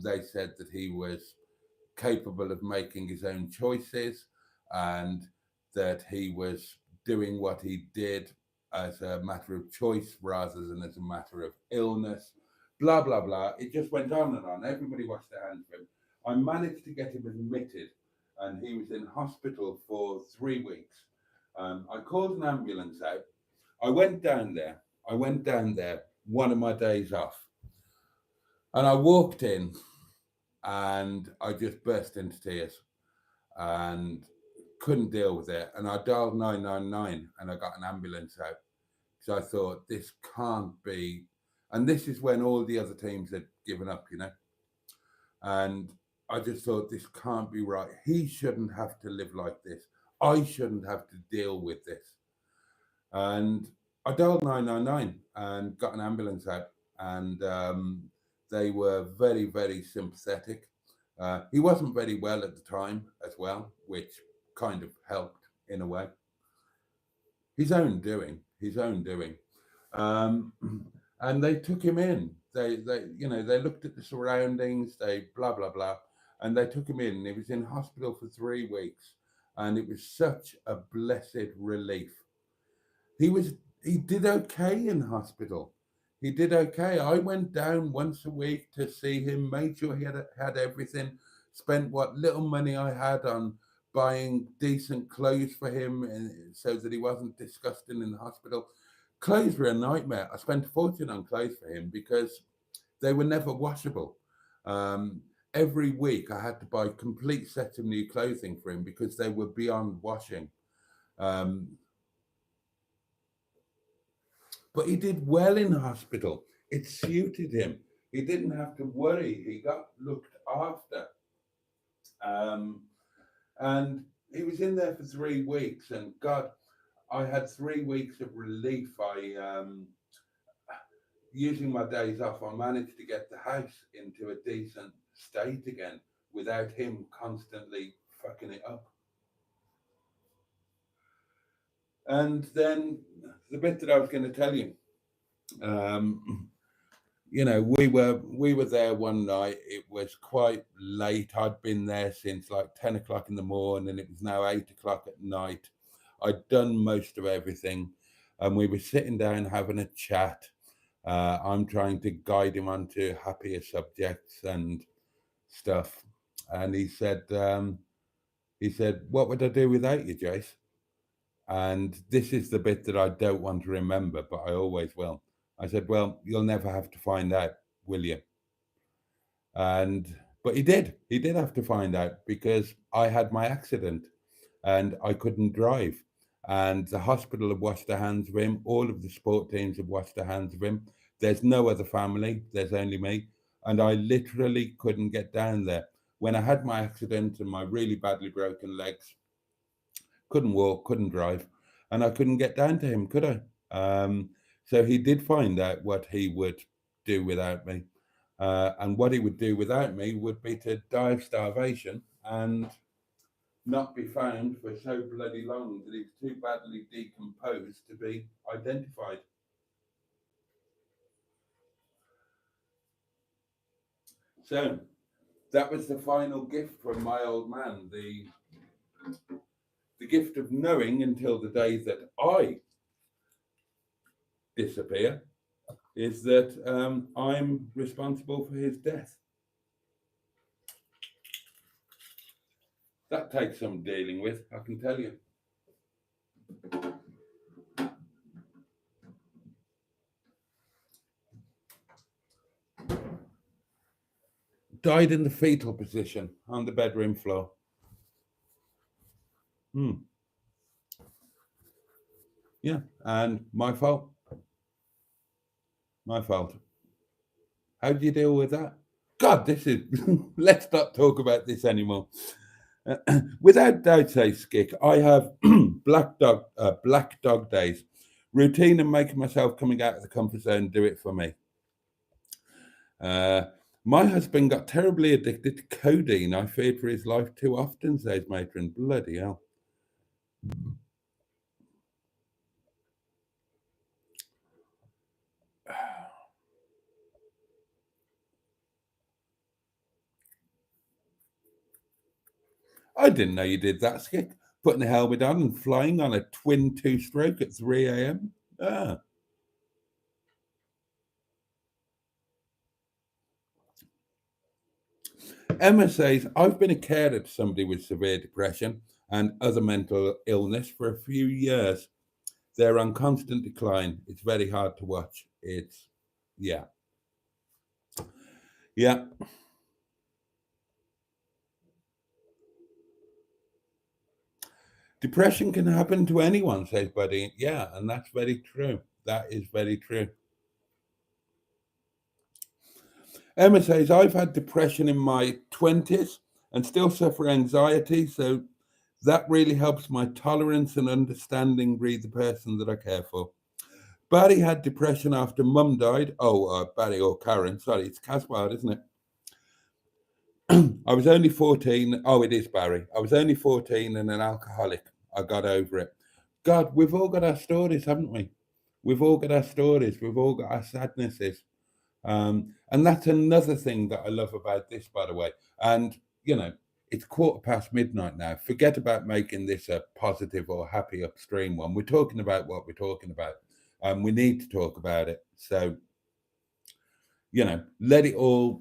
A: they said that he was capable of making his own choices and that he was doing what he did as a matter of choice rather than as a matter of illness. Blah blah blah. It just went on and on. Everybody washed their hands of him. I managed to get him admitted, and he was in hospital for 3 weeks. I called an ambulance out. I went down there. I went down there one of my days off, and I walked in, and I just burst into tears, and couldn't deal with it. And I dialed 999, and I got an ambulance out. So I thought, this can't be. And this is when all the other teams had given up, you know. And I just thought, this can't be right. He shouldn't have to live like this. I shouldn't have to deal with this. And I dialed 999 and got an ambulance out. And they were very, very sympathetic. He wasn't very well at the time as well, which kind of helped in a way. His own doing. Um, and they took him in. They looked at the surroundings. They blah blah blah, and they took him in. He was in hospital for 3 weeks, and it was such a blessed relief. He did okay in hospital. He did okay. I went down once a week to see him, made sure he had everything, spent what little money I had on buying decent clothes for him so that he wasn't disgusting in the hospital. Clothes were a nightmare. I spent a fortune on clothes for him because they were never washable. Every week I had to buy complete sets of new clothing for him because they were beyond washing. Um, but he did well in hospital. It suited him. He didn't have to worry. He got looked after. Um, and he was in there for 3 weeks. And God, I had 3 weeks of relief. Using my days off, I managed to get the house into a decent state again without him constantly fucking it up. And then the bit that I was going to tell you, um, we were there one night. It was quite late. I'd been there since like 10 o'clock in the morning. It was now 8 o'clock at night. I'd done most of everything, and we were sitting down having a chat. I'm trying to guide him onto happier subjects and stuff. And he said, "What would I do without you, Jace?" And this is the bit that I don't want to remember, but I always will. I said, "Well, you'll never have to find out, will you?" And but he did. He did have to find out because I had my accident and I couldn't drive. And the hospital have washed their hands of him. All of the sport teams have washed their hands of him. There's no other family. There's only me. And I literally couldn't get down there. When I had my accident and my really badly broken legs, couldn't walk, couldn't drive, and I couldn't get down to him, could I? So he did find out what he would do without me. And what he would do without me would be to die of starvation and not be found for so bloody long that he's too badly decomposed to be identified. So that was the final gift from my old man, the gift of knowing until the day that I disappear is that I'm responsible for his death. That takes some dealing with, I can tell you. Died in the fetal position on the bedroom floor. Yeah, and my fault. My fault. How do you deal with that? God, this is. Let's not talk about this anymore. Without doubt, say Skick, I have black dog days. Routine and making myself coming out of the comfort zone do it for me. My husband got terribly addicted to codeine. I feared for his life too often, says Matron. Bloody hell. I didn't know you did that, Skick. Putting a helmet on and flying on a twin two-stroke at 3 a.m. Ah. Emma says, I've been a carer to somebody with severe depression and other mental illness for a few years. They're on constant decline. It's very hard to watch. It's, yeah, yeah. Depression can happen to anyone, says Buddy. Yeah, and that's very true. That is very true. Emma says, I've had depression in my 20s and still suffer anxiety. So that really helps my tolerance and understanding breed the person that I care for. Barry had depression after mum died. Oh, Barry or Karen. Sorry, it's Caswell, isn't it? I was only 14. Oh, it is Barry. I was only 14 and an alcoholic. I got over it. God, we've all got our stories, haven't we? We've all got our stories. We've all got our sadnesses. And that's another thing that I love about this, by the way. And, you know, it's midnight now. Forget about making this a positive or happy upstream one. We're talking about what we're talking about. We need to talk about it. So, you know, let it all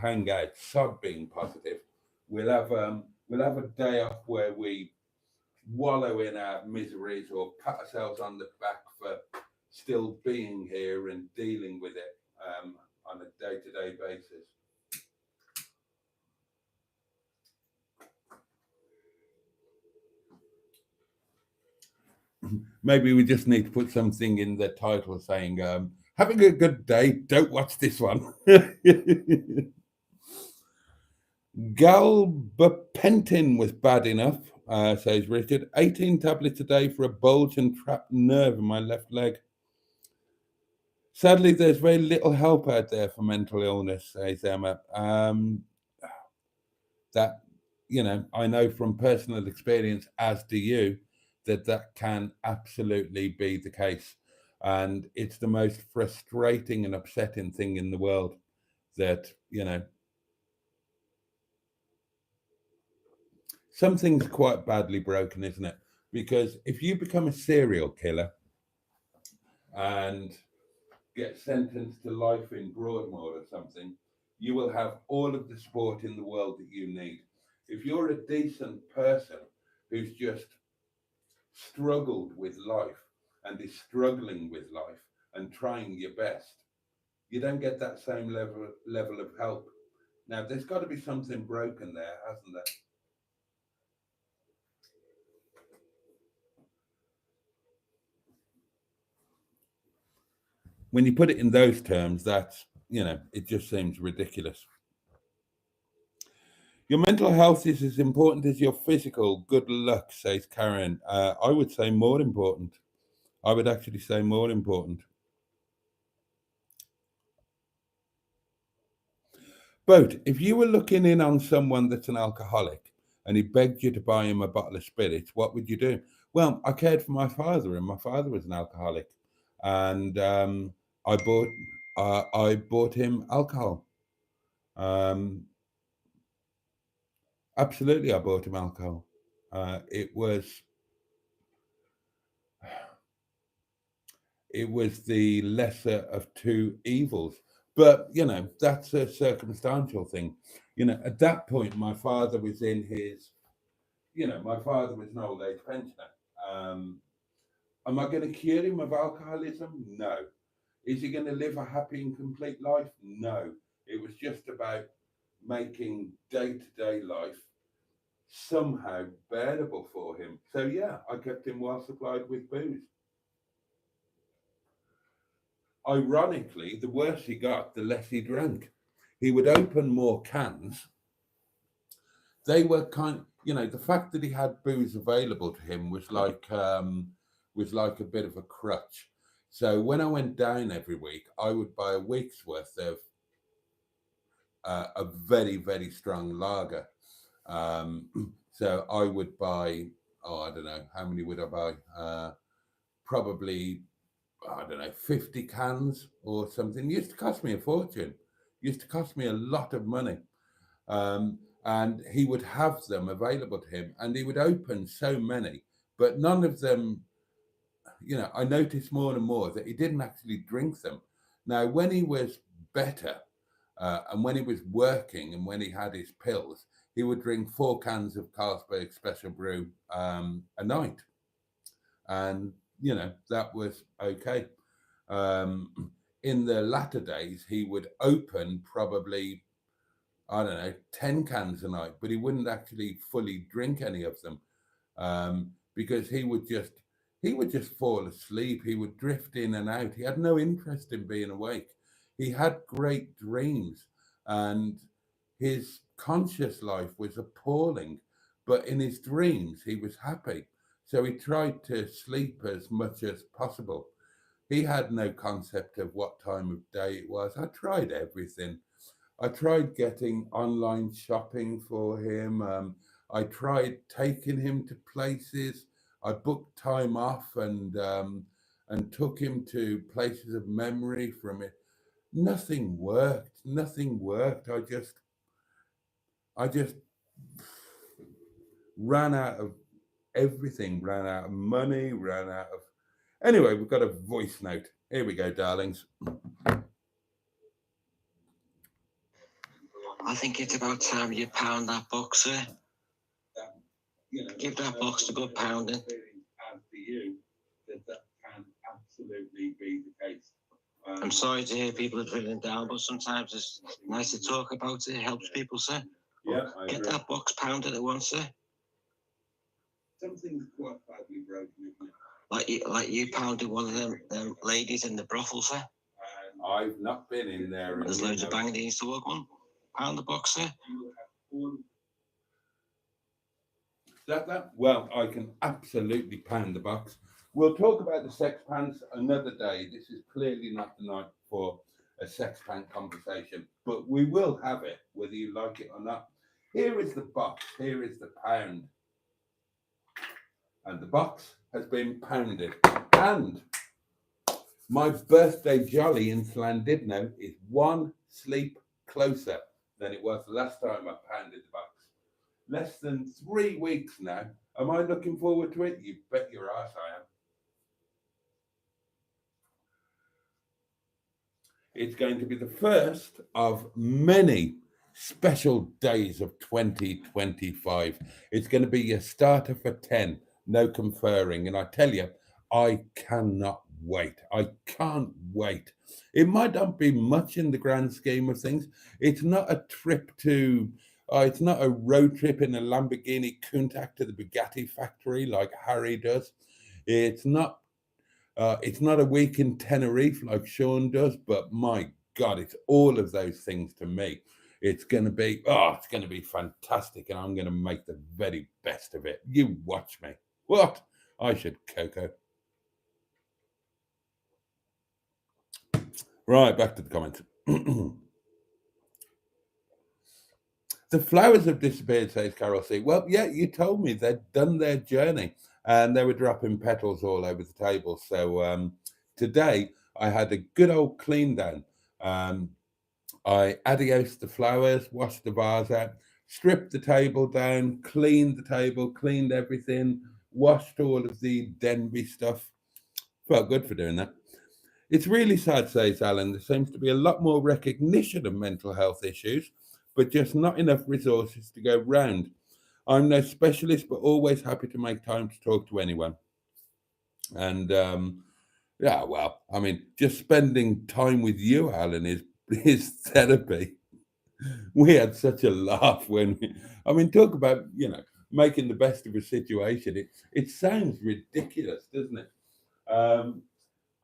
A: hang out. Sod being positive. We'll have a day off where we wallow in our miseries or pat ourselves on the back for still being here and dealing with it on a day-to-day basis. Maybe we just need to put something in the title saying, having a good day, don't watch this one. Galbapentin was bad enough, says Richard. 18 tablets a day for a bulge and trapped nerve in my left leg. Sadly, there's very little help out there for mental illness, says Emma. That, you know, I know from personal experience, as do you, that that can absolutely be the case. And it's the most frustrating and upsetting thing in the world that, you know, something's quite badly broken, isn't it? Because if you become a serial killer and get sentenced to life in Broadmoor or something, you will have all of the support in the world that you need. If you're a decent person who's just struggled with life and is struggling with life and trying your best, you don't get that same level of help. Now, there's got to be something broken there, hasn't there? When you put it in those terms, that's, you know, it just seems ridiculous. Your mental health is as important as your physical. Good luck, says Karen. I would say more important. I would actually say more important. But if you were looking in on someone that's an alcoholic and he begged you to buy him a bottle of spirits, what would you do? Well, I cared for my father, and my father was an alcoholic, and I bought I bought him alcohol. Um, Absolutely, I bought him alcohol. It was it was the lesser of two evils. But you know, that's a circumstantial thing. You know, at that point, my father was in his. You know, my father was an old age pensioner. Um, am I going to cure him of alcoholism? No. Is he going to live a happy and complete life? No. It was just about making day to day life somehow bearable for him. So yeah, I kept him well supplied with booze. Ironically, the worse he got, the less he drank. He would open more cans. They were you know, the fact that he had booze available to him was like a bit of a crutch. So when I went down every week, I would buy a week's worth of a very strong lager. So I would buy, oh, I don't know, how many would I buy? Probably, I don't know, 50 cans or something. It used to cost me a fortune. It used to cost me a lot of money. And he would have them available to him, and he would open so many, but none of them I noticed more and more that he didn't actually drink them. Now, when he was better, and when he was working and when he had his pills, he would drink 4 cans of Carlsberg Special Brew a night. And, that was okay. In the latter days, he would open probably, I don't know, 10 cans a night, but he wouldn't actually fully drink any of them, because he would just fall asleep. He would drift in and out. He had no interest in being awake. He had great dreams, and his conscious life was appalling, but in his dreams he was happy. So he tried to sleep as much as possible. He had no concept of what time of day it was. I tried everything. I tried getting online shopping for him. I tried taking him to places. I booked time off and took him to places of memory from it. Nothing worked. Nothing worked. I just ran out of everything. Ran out of money. Ran out of. Anyway, we've got a voice note. Here we go, darlings.
B: I think it's about time you pound that box, sir. Give that box a good pounding.
A: For you, that can absolutely be the case.
B: I'm sorry to hear people are feeling down, but sometimes it's nice to talk about it. It helps people, sir.
A: Yeah,
B: Get that box pounded at once, sir.
A: Something's quite badly broken, isn't it?
B: Like you pounded one of them ladies in the brothel, sir.
A: I've not been in there.
B: There's loads of banging needs to work on. Pound the box, sir.
A: That? Well, I can absolutely pound the box. We'll talk about the sex pants another day. This is clearly not the night for a sex pant conversation, but we will have it, whether you like it or not. Here is the box. Here is the pound. And the box has been pounded. And my birthday jolly in Llandudno is one sleep closer than it was the last time I pounded the box. Less than 3 weeks now. Am I looking forward to it? You bet your ass I am. It's going to be the first of many special days of 2025. It's going to be your starter for 10, no conferring. And I tell you, I cannot wait. I can't wait. It might not be much in the grand scheme of things. It's not a trip to it's not a road trip in a Lamborghini Countach to the Bugatti factory like Harry does. It's not. It's not a week in Tenerife like Sean does, but my God, it's all of those things to me. It's going to be fantastic, and I'm going to make the very best of it. You watch me. What? I should Coco. Right, back to the comments. The flowers have disappeared, says Carol C. Well, yeah, you told me they'd done their journey and they were dropping petals all over the table. So today I had a good old clean down. I adiosed the flowers, washed the vase out, stripped the table down, cleaned the table, cleaned everything, washed all of the Denby stuff. Felt good for doing that. It's really sad, says Alan. There seems to be a lot more recognition of mental health issues, but just not enough resources to go round. I'm no specialist, but always happy to make time to talk to anyone. And yeah, well, I mean, just spending time with you, Alan, is therapy. We had such a laugh when I mean, talk about making the best of a situation. It sounds ridiculous, doesn't it?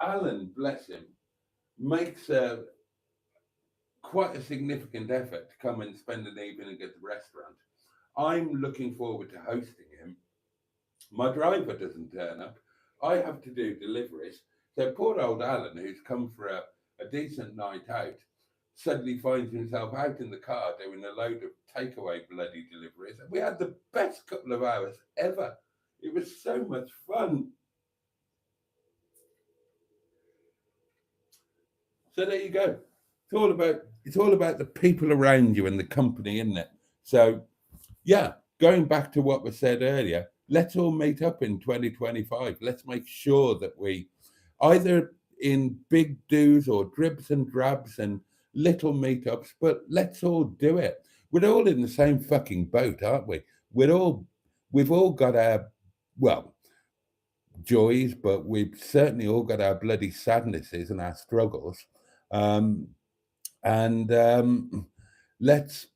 A: Alan, bless him, makes quite a significant effort to come and spend an evening at the restaurant. I'm looking forward to hosting him. My driver doesn't turn up. I have to do deliveries. So poor old Alan, who's come for a decent night out, suddenly finds himself out in the car doing a load of takeaway bloody deliveries. And we had the best couple of hours ever. It was so much fun. So there you go. It's all about the people around you and the company, isn't it? So yeah, going back to what was said earlier, let's all meet up in 2025. Let's make sure that we either in big do's or dribs and drabs and little meetups, but let's all do it. We're all in the same fucking boat, aren't we? We've all got our, well, joys, but we've certainly all got our bloody sadnesses and our struggles. Um, and let's,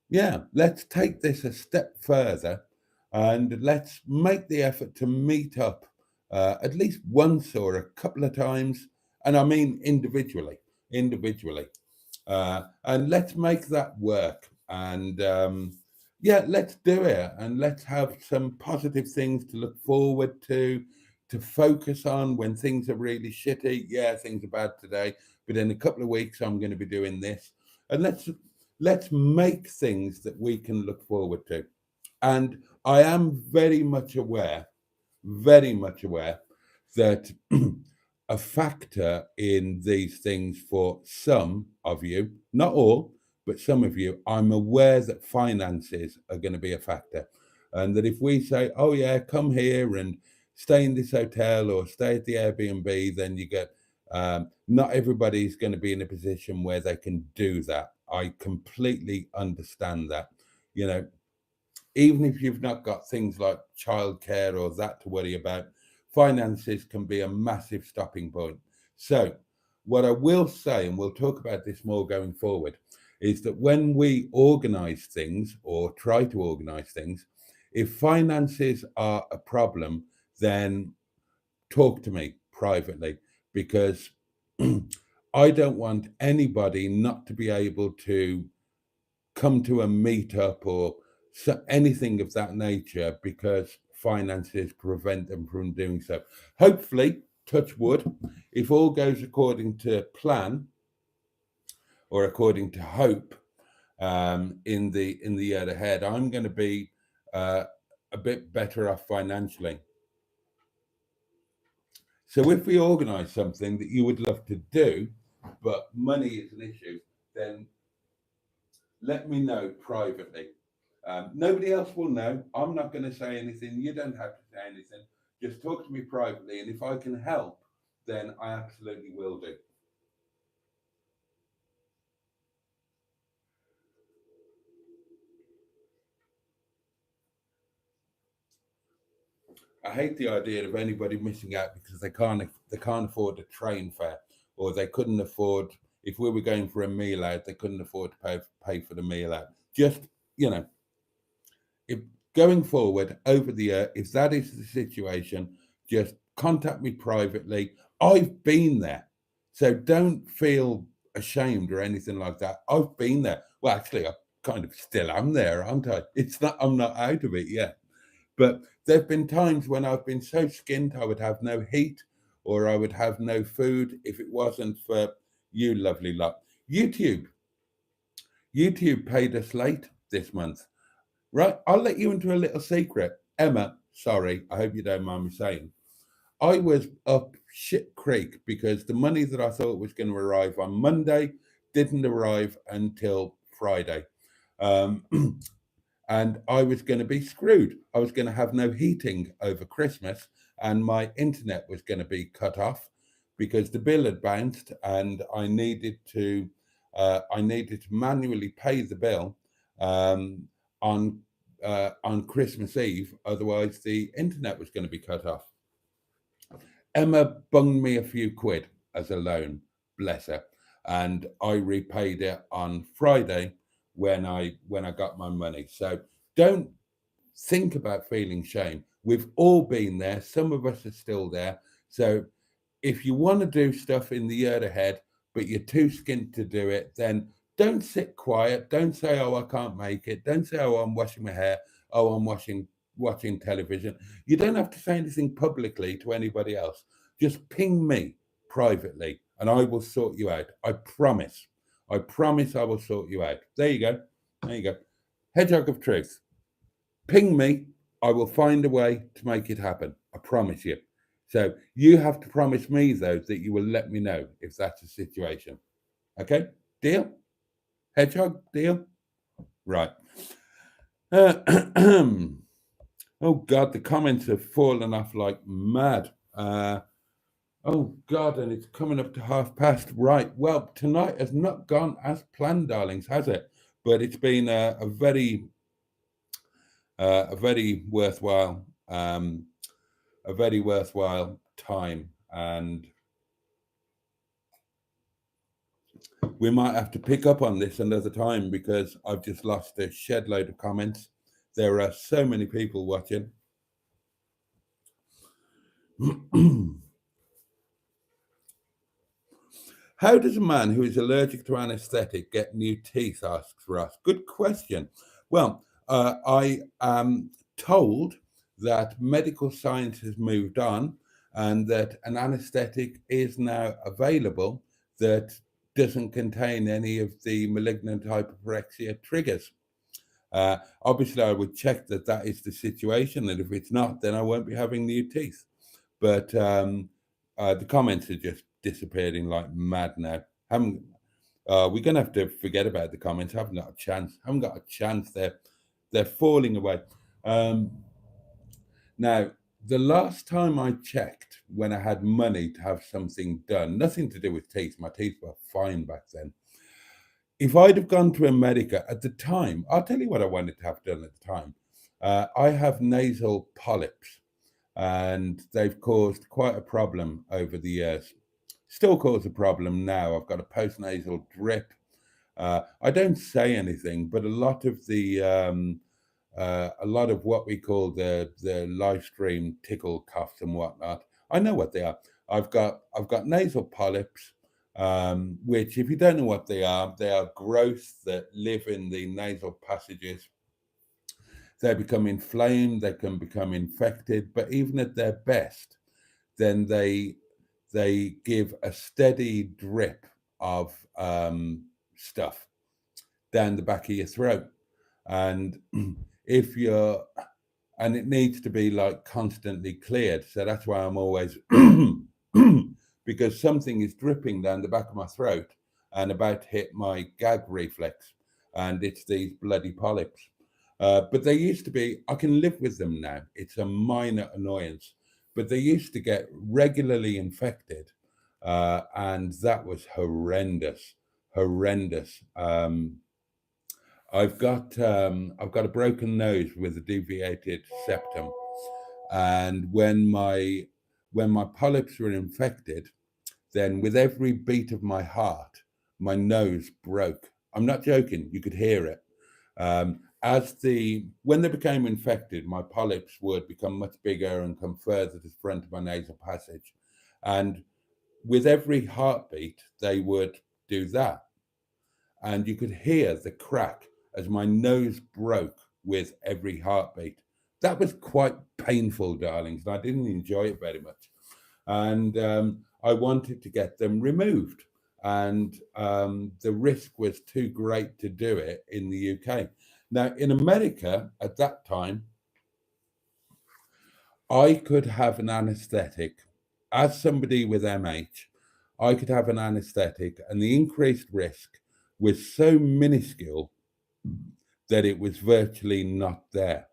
A: yeah, let's take this a step further and let's make the effort to meet up at least once or a couple of times. And I mean individually. And let's make that work. And yeah, let's do it. And let's have some positive things to look forward to focus on when things are really shitty. Yeah, things are bad today, but in a couple of weeks, I'm going to be doing this. And let's make things that we can look forward to. And I am very much aware that a factor in these things for some of you, not all, but some of you, I'm aware that finances are going to be a factor. And that if we say, oh, yeah, come here and stay in this hotel or stay at the Airbnb, then you get, not everybody's going to be in a position where they can do that. I completely understand that. You know, even if you've not got things like childcare or that to worry about, finances can be a massive stopping point. So, what I will say, and we'll talk about this more going forward, is that when we organize things or try to organize things, if finances are a problem, then talk to me privately, because I don't want anybody not to be able to come to a meetup or anything of that nature because finances prevent them from doing so. Hopefully, touch wood, if all goes according to plan or according to hope, in the year ahead, I'm going to be a bit better off financially. So if we organise something that you would love to do, but money is an issue, then let me know privately. Nobody else will know. I'm not going to say anything. You don't have to say anything. Just talk to me privately. And if I can help, then I absolutely will do. I hate the idea of anybody missing out because they can't afford a train fare, or they couldn't afford, if we were going for a meal out, they couldn't afford to pay for the meal out. Just, you know, if going forward over the year, if that is the situation, just contact me privately. I've been there, so don't feel ashamed or anything like that. I've been there. Well, actually, I kind of still am there, aren't I? It's not. I'm not out of it yet. But there have been times when I've been so skint I would have no heat or I would have no food if it wasn't for you, lovely lot. YouTube. YouTube paid us late this month. Right, I'll let you into a little secret. Emma, sorry, I hope you don't mind me saying. I was up shit creek because the money that I thought was going to arrive on Monday didn't arrive until Friday. Um, and I was going to be screwed. I was going to have no heating over Christmas and my internet was going to be cut off because the bill had bounced and I needed to manually pay the bill um, on on Christmas Eve, otherwise the internet was going to be cut off. Emma bunged me a few quid as a loan, bless her, and I repaid it on Friday when I got my money. So don't think about feeling shame. We've all been there. Some of us are still there. So if you want to do stuff in the year ahead, but you're too skint to do it, then don't sit quiet. Don't say, "Oh, I can't make it." Don't say, "Oh, I'm washing my hair." "Oh, I'm watching television." You don't have to say anything publicly to anybody else. Just ping me privately, and I will sort you out. I promise. I promise I will sort you out. There you go. There you go. Hedgehog of truth. Ping me. I will find a way to make it happen. I promise you. So you have to promise me, though, that you will let me know if that's the situation. Okay? Deal? Hedgehog? Deal? Right. Oh God, the comments have fallen off like mad. Oh God, and it's coming up to 1:30. Right. Well, tonight has not gone as planned, darlings, has it? But it's been a very worthwhile time, and we might have to pick up on this another time because I've just lost a shed load of comments. There are so many people watching. How does a man who is allergic to anesthetic get new teeth? Asks Ross. Good question. Well, I am told that medical science has moved on and that an anesthetic is now available that doesn't contain any of the malignant hyperpyrexia triggers. Obviously, I would check that that is the situation, and if it's not, then I won't be having new teeth. But the comments are just disappearing like mad now. Haven't we're gonna have to forget about the comments. I haven't got a chance. Haven't got a chance. They're falling away. Um, Now, the last time I checked, when I had money to have something done, nothing to do with teeth. My teeth were fine back then. If I'd have gone to America at the time, I'll tell you what I wanted to have done at the time. I have nasal polyps, and they've caused quite a problem over the years. Still cause a problem now. I've got a postnasal drip. I don't say anything, but a lot of what we call the live stream tickle coughs and whatnot, I know what they are. I've got nasal polyps, which, if you don't know what they are growths that live in the nasal passages. They become inflamed, they can become infected, but even at their best, then they give a steady drip of stuff down the back of your throat. And if you're and it needs to be like constantly cleared. So that's why I'm always because something is dripping down the back of my throat and about to hit my gag reflex, and it's these bloody polyps. But they used to be, I can live with them now. It's a minor annoyance, but they used to get regularly infected, and that was horrendous, horrendous. I've got a broken nose with a deviated septum, and when my polyps were infected, then with every beat of my heart, my nose broke. I'm not joking. You could hear it. As when they became infected, my polyps would become much bigger and come further to the front of my nasal passage, and with every heartbeat, they would do that, and you could hear the crack as my nose broke with every heartbeat. That was quite painful, darlings, and I didn't enjoy it very much. And I wanted to get them removed, and the risk was too great to do it in the UK. Now, in America at that time, I could have an anesthetic. As somebody with MH, I could have an anesthetic, and the increased risk was so minuscule that it was virtually not there.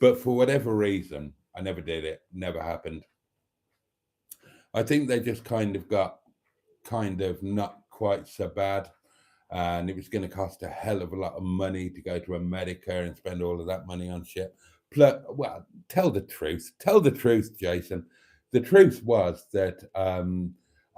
A: But for whatever reason, I never did it, never happened. I think they just kind of got kind of not quite so bad. And it was going to cost a hell of a lot of money to go to America and spend all of that money on shit. Plus, well, tell the truth. Tell the truth, Jason. The truth was that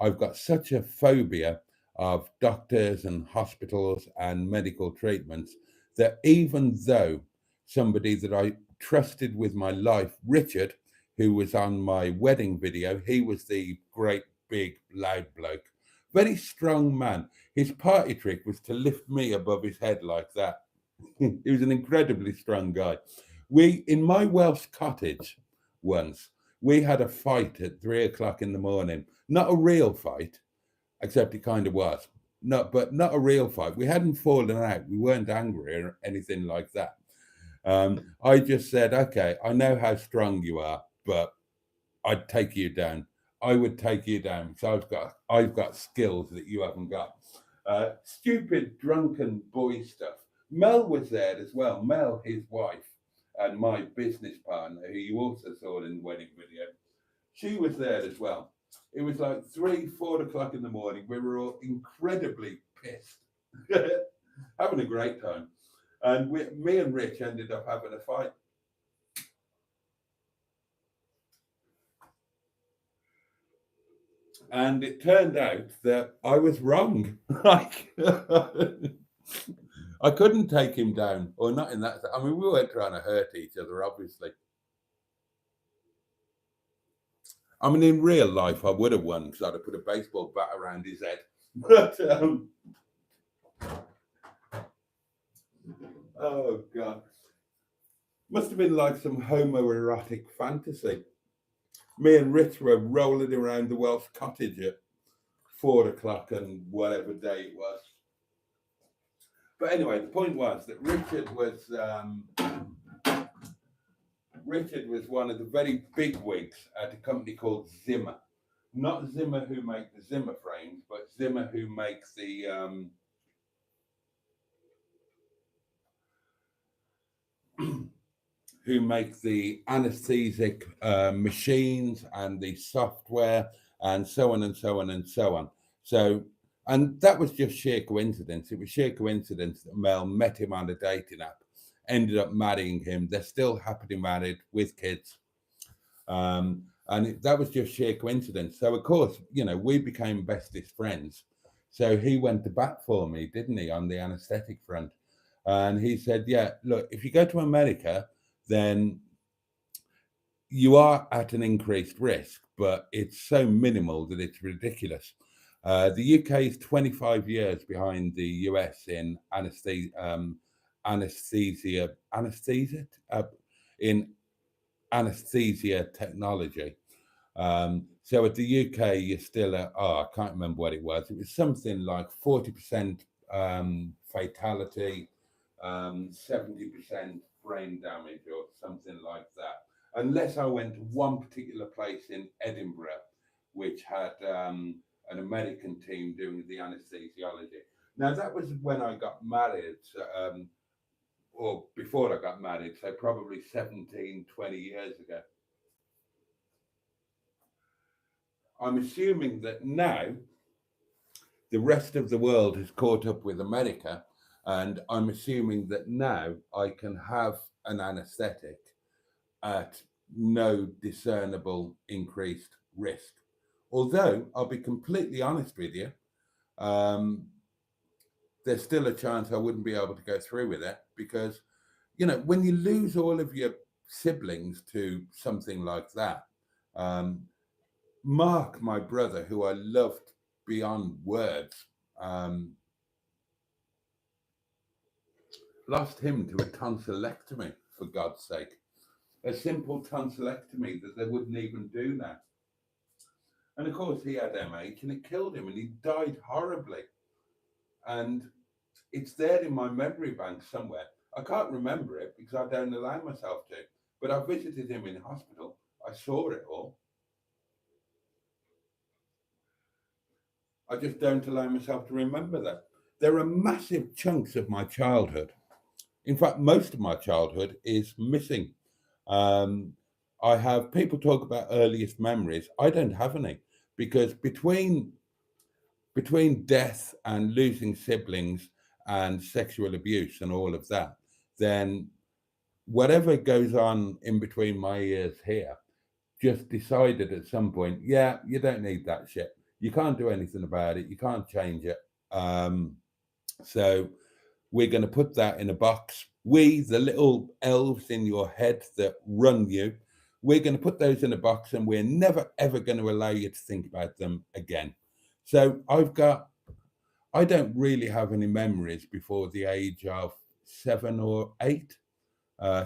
A: I've got such a phobia of doctors and hospitals and medical treatments that even though somebody that I trusted with my life, Richard, who was on my wedding video, he was the great big loud bloke, very strong man. His party trick was to lift me above his head like that. He was an incredibly strong guy. In my Welsh cottage once, we had a fight at 3 o'clock in the morning. Not a real fight, except it kind of was. But not a real fight. We hadn't fallen out. We weren't angry or anything like that. I just said, okay, I know how strong you are, but I'd take you down. I would take you down. So I've got skills that you haven't got. Stupid drunken boy stuff. Mel was there as well. Mel, his wife, and my business partner, who you also saw in the wedding video, she was there as well. It was like 3, 4 o'clock in the morning. We were all incredibly pissed, having a great time. And me and Rich ended up having a fight. And it turned out that I was wrong. Like, I couldn't take him down, or not in that. I mean, we weren't trying to hurt each other, obviously. I mean, in real life, I would have won because I'd have put a baseball bat around his head. But, oh, God. Must have been like some homoerotic fantasy. Me and Rich were rolling around the Welsh cottage at 4 o'clock and whatever day it was. But anyway, the point was that Richard was one of the very big wigs at a company called Zimmer. Not Zimmer who make the Zimmer frames, but Zimmer who makes the anesthetic machines and the software and so on and so on and so on. So, and that was just sheer coincidence. It was sheer coincidence that Mel met him on a dating app, ended up marrying him. They're still happily married with kids. That was just sheer coincidence. So, of course, we became bestest friends. So he went to bat for me, didn't he, on the anesthetic front? And he said, yeah, look, if you go to America, then you are at an increased risk, but it's so minimal that it's ridiculous. The UK is 25 years behind the US in anesthesia technology. So at the UK, you're still at, I can't remember what it was. It was something like 40% fatality, 70% brain damage or something like that. Unless I went to one particular place in Edinburgh, which had an American team doing the anesthesiology. Now, that was when I got married, or before I got married, so probably 17, 20 years ago. I'm assuming that now the rest of the world has caught up with America, and I'm assuming that now I can have an anesthetic at no discernible increased risk. Although, I'll be completely honest with you, there's still a chance I wouldn't be able to go through with it because, when you lose all of your siblings to something like that, Mark, my brother, who I loved beyond words, lost him to a tonsillectomy, for God's sake. A simple tonsillectomy that they wouldn't even do now. And of course, he had MH and it killed him and he died horribly. And it's there in my memory bank somewhere. I can't remember it because I don't allow myself to. But I visited him in hospital. I saw it all. I just don't allow myself to remember that. There are massive chunks of my childhood. In fact, most of my childhood is missing. I have people talk about earliest memories. I don't have any because between death and losing siblings and sexual abuse and all of that, then whatever goes on in between my ears here just decided at some point, yeah, you don't need that shit. You can't do anything about it. You can't change it. So we're going to put that in a box. We, the little elves in your head that run you, we're going to put those in a box and we're never, ever going to allow you to think about them again. So I don't really have any memories before the age of 7 or 8,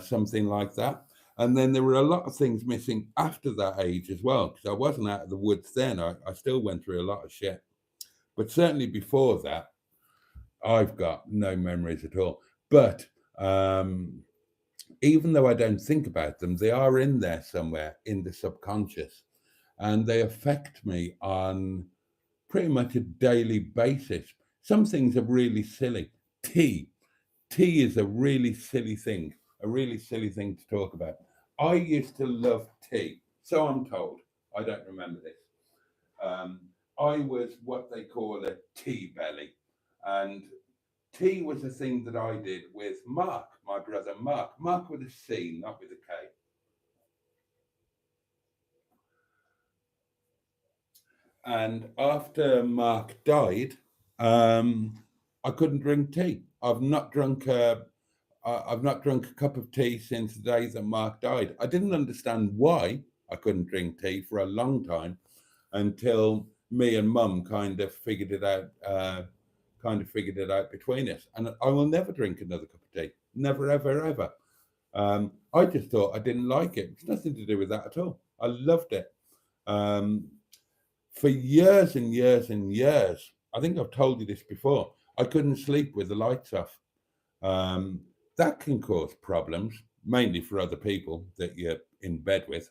A: something like that. And then there were a lot of things missing after that age as well, because I wasn't out of the woods then. I still went through a lot of shit. But certainly before that, I've got no memories at all. But even though I don't think about them, they are in there somewhere in the subconscious. And they affect me on pretty much a daily basis. Some things are really silly. Tea is a really silly thing. a really silly thing to talk about. I used to love tea, so I'm told. I don't remember this. Um, I was what they call a tea belly, and tea was a thing that I did with Mark, my brother Mark. Mark with a C, not with a K. And after Mark died, I couldn't drink tea. I've not drunk a cup of tea since the day that Mark died. I didn't understand why I couldn't drink tea for a long time until me and Mum kind of figured it out. Figured it out between us, and I will never drink another cup of tea. Never, ever, ever. I just thought I didn't like it. It's nothing to do with that at all. I loved it. Um, for years and years and years, I think I've told you this before, I couldn't sleep with the lights off. Um, that can cause problems, mainly for other people that you're in bed with.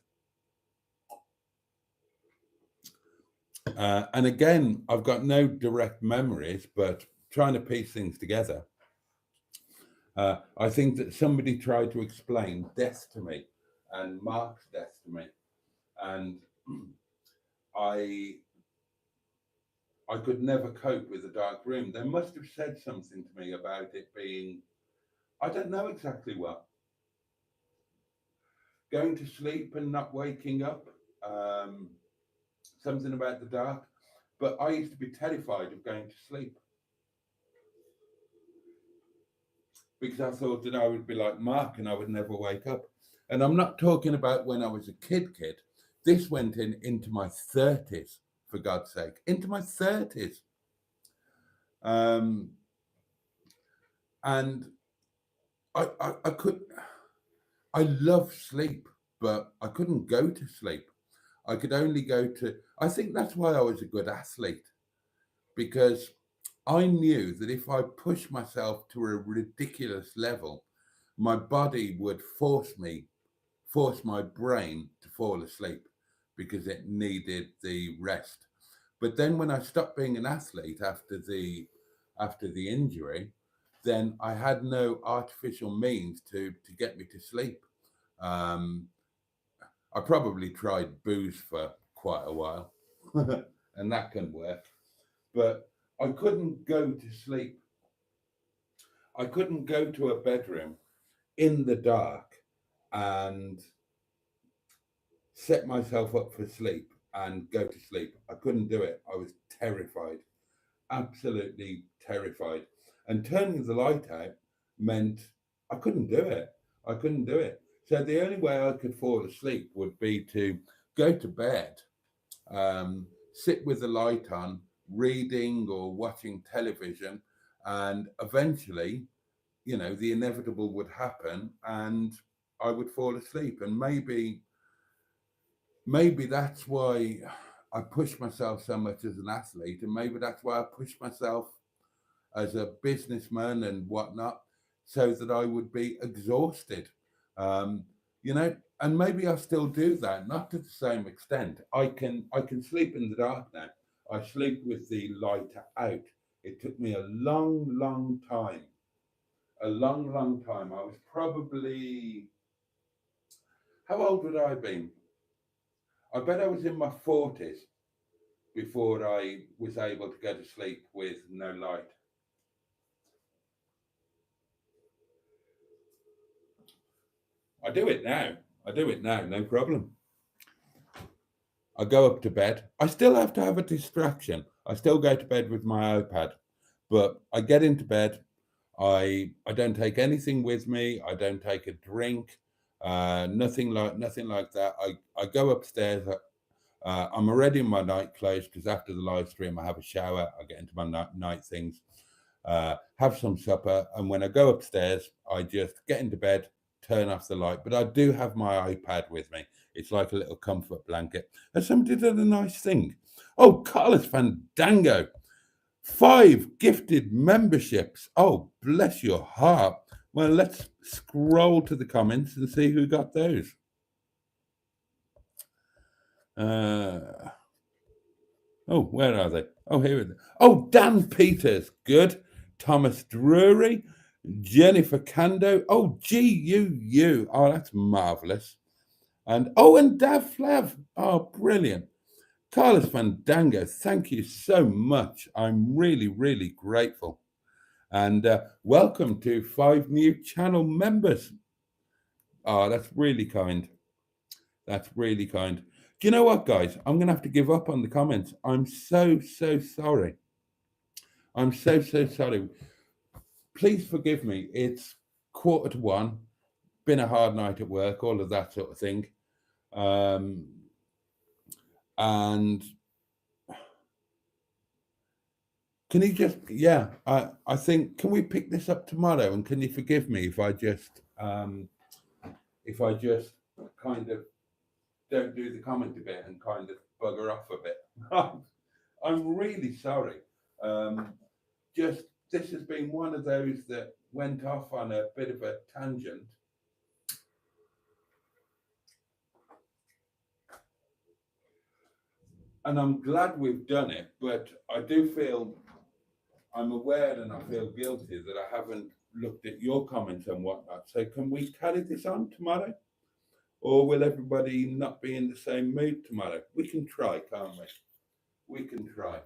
A: And again, I've got no direct memories, but trying to piece things together, I think that somebody tried to explain death to me and Mark's death to me, and I I could never cope with a dark room. They must have said something to me about it being, I don't know exactly what, going to sleep and not waking up, um, something about the dark. But I used to be terrified of going to sleep because I thought that I would be like Mark and I would never wake up. And I'm not talking about when I was a kid. This went into my 30s, for God's sake, into my 30s. Um, and I could, I love sleep, but I couldn't go to sleep. I could only go to, I think that's why I was a good athlete, because I knew that if I pushed myself to a ridiculous level, my body would force my brain to fall asleep because it needed the rest. But then when I stopped being an athlete after the injury, then I had no artificial means to get me to sleep. Um, I probably tried booze for quite a while, and that can work. But I couldn't go to sleep. I couldn't go to a bedroom in the dark and set myself up for sleep and go to sleep. I couldn't do it. I was terrified, absolutely terrified. And turning the light out meant I couldn't do it. I couldn't do it. So the only way I could fall asleep would be to go to bed, sit with the light on, reading or watching television, and eventually, the inevitable would happen, and I would fall asleep. And maybe that's why I push myself so much as an athlete, and maybe that's why I push myself as a businessman and whatnot, so that I would be exhausted. Um, and maybe I still do that, not to the same extent. I can sleep in the dark now. I sleep with the light out. It took me a long, long time. A long, long time. I was probably, how old would I have been? I bet I was in my 40s before I was able to go to sleep with no light. I do it now. I do it now, no problem. I go up to bed. I still have to have a distraction. I still go to bed with my iPad, but I get into bed. I don't take anything with me. I don't take a drink. Nothing like that. I go upstairs. I'm already in my night clothes because after the live stream, I have a shower. I get into my night things, have some supper, and when I go upstairs, I just get into bed, turn off the light. But I do have my iPad with me. It's like a little comfort blanket. And somebody did a nice thing. Oh, Carlos Fandango, 5 gifted memberships. Oh, bless your heart. Well, let's scroll to the comments and see who got those. Oh, where are they? Oh, here it is. Oh, Dan Peters. Good. Thomas Drury. Jennifer Kando. Oh, GUU. Oh, that's marvelous. And Dav Flav. Oh, brilliant. Carlos Fandango, thank you so much. I'm really, really grateful. And welcome to 5 new channel members. Oh, that's really kind. That's really kind. Do you know what, guys? I'm going to have to give up on the comments. I'm so, so sorry. I'm so, so sorry. Please forgive me. It's 1:45. Been a hard night at work, all of that sort of thing. And can you just, yeah, I think, can we pick this up tomorrow? And can you forgive me if I just kind of don't do the comment a bit and kind of bugger off a bit? I'm really sorry. Just, this has been one of those that went off on a bit of a tangent. And I'm glad we've done it, but I do feel, I'm aware and I feel guilty that I haven't looked at your comments and whatnot. So can we carry this on tomorrow? Or will everybody not be in the same mood tomorrow? We can try, can't we? We can try.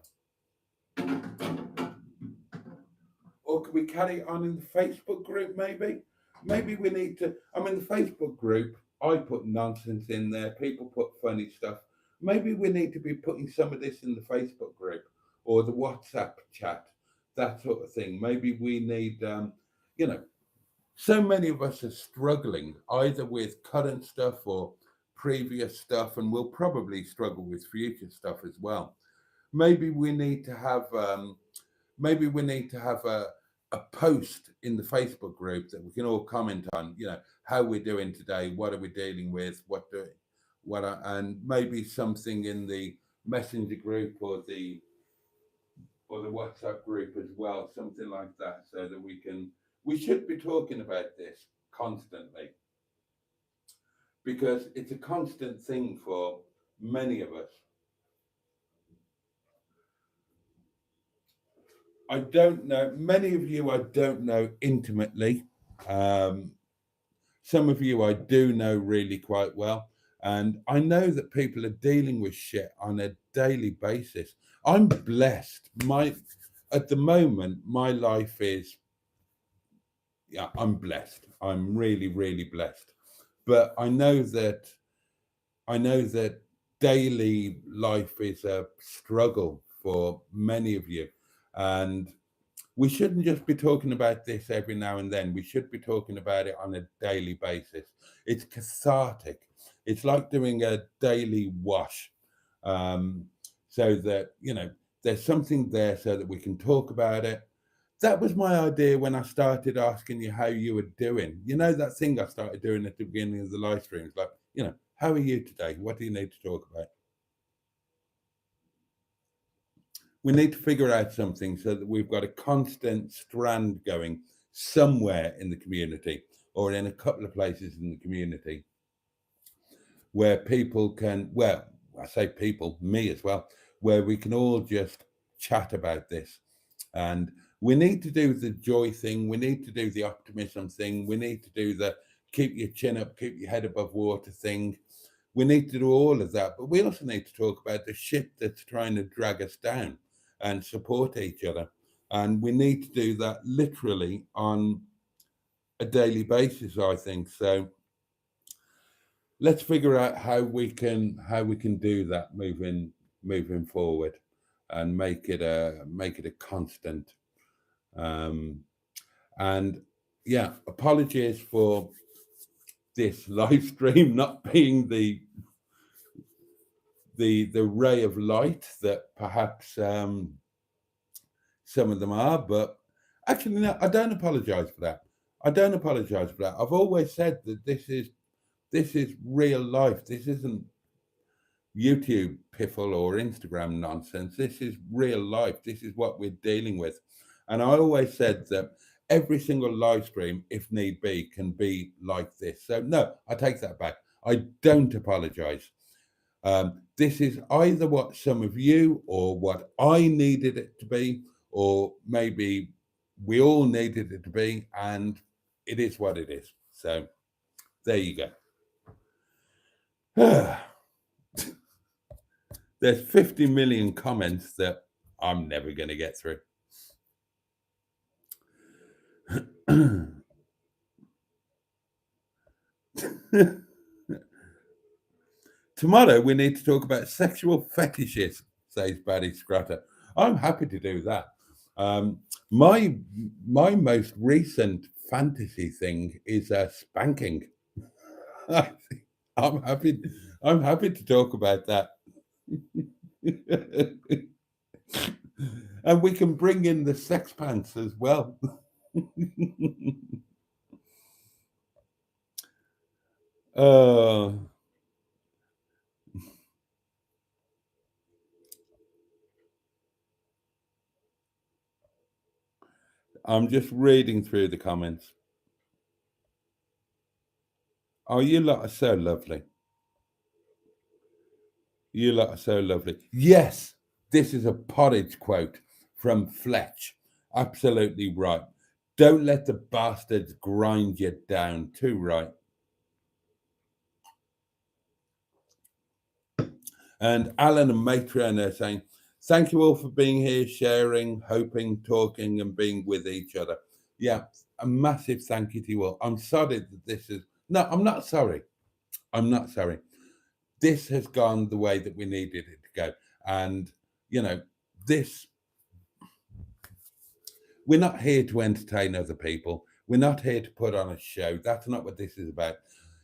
A: Or can we carry it on in the Facebook group, maybe? Maybe we need to, I mean, the Facebook group, I put nonsense in there. People put funny stuff. Maybe we need to be putting some of this in the Facebook group or the WhatsApp chat, that sort of thing. Maybe we need, so many of us are struggling either with current stuff or previous stuff, and we'll probably struggle with future stuff as well. Maybe we need to have a post in the Facebook group that we can all comment on, how we're doing today, what are we dealing with, and maybe something in the messenger group or the WhatsApp group as well, something like that, so that we should be talking about this constantly, because it's a constant thing for many of us. I don't know, many of you I don't know intimately. Some of you I do know really quite well. And I know that people are dealing with shit on a daily basis. I'm blessed. At the moment, my life is, yeah, I'm blessed. I'm really, really blessed. But I know that daily life is a struggle for many of you. And we shouldn't just be talking about this every now and then. We should be talking about it on a daily basis. It's cathartic. It's like doing a daily wash, so that, there's something there so that we can talk about it. That was my idea when I started asking you how you were doing. You know, that thing I started doing at the beginning of the live streams, like, how are you today? What do you need to talk about? We need to figure out something so that we've got a constant strand going somewhere in the community, or in a couple of places in the community, where people can, well, I say people, me as well, where we can all just chat about this. And we need to do the joy thing. We need to do the optimism thing. We need to do the keep your chin up, keep your head above water thing. We need to do all of that. But we also need to talk about the shit that's trying to drag us down and support each other. And we need to do that literally on a daily basis, I think. So let's figure out how we can do that moving forward, and make it a constant. And yeah, apologies for this live stream not being the ray of light that perhaps some of them are, but actually, no, I don't apologize for that. I've always said that this is real life. This isn't YouTube piffle or Instagram nonsense. This is real life. This is what we're dealing with. And I always said that every single live stream, if need be, can be like this. So no, I take that back. I don't apologize. This is either what some of you or what I needed it to be, or maybe we all needed it to be, and it is what it is. So there you go. There's 50 million comments that I'm never going to get through. Tomorrow we need to talk about sexual fetishes, says Barry Scrutter. I'm happy to do that. My most recent fantasy thing is spanking. I'm happy. I'm happy to talk about that. And we can bring in the sex pants as well. I'm just reading through the comments. Oh, you lot are so lovely. You lot are so lovely. Yes, this is a porridge quote from Fletch. Absolutely right. Don't let the bastards grind you down. Too right. And Alan and Matron are saying, thank you all for being here, sharing, hoping, talking, and being with each other. Yeah, a massive thank you to you all. I'm sorry that this is. No, I'm not sorry. I'm not sorry. This has gone the way that we needed it to go. And, you know, this, we're not here to entertain other people. We're not here to put on a show. That's not what this is about.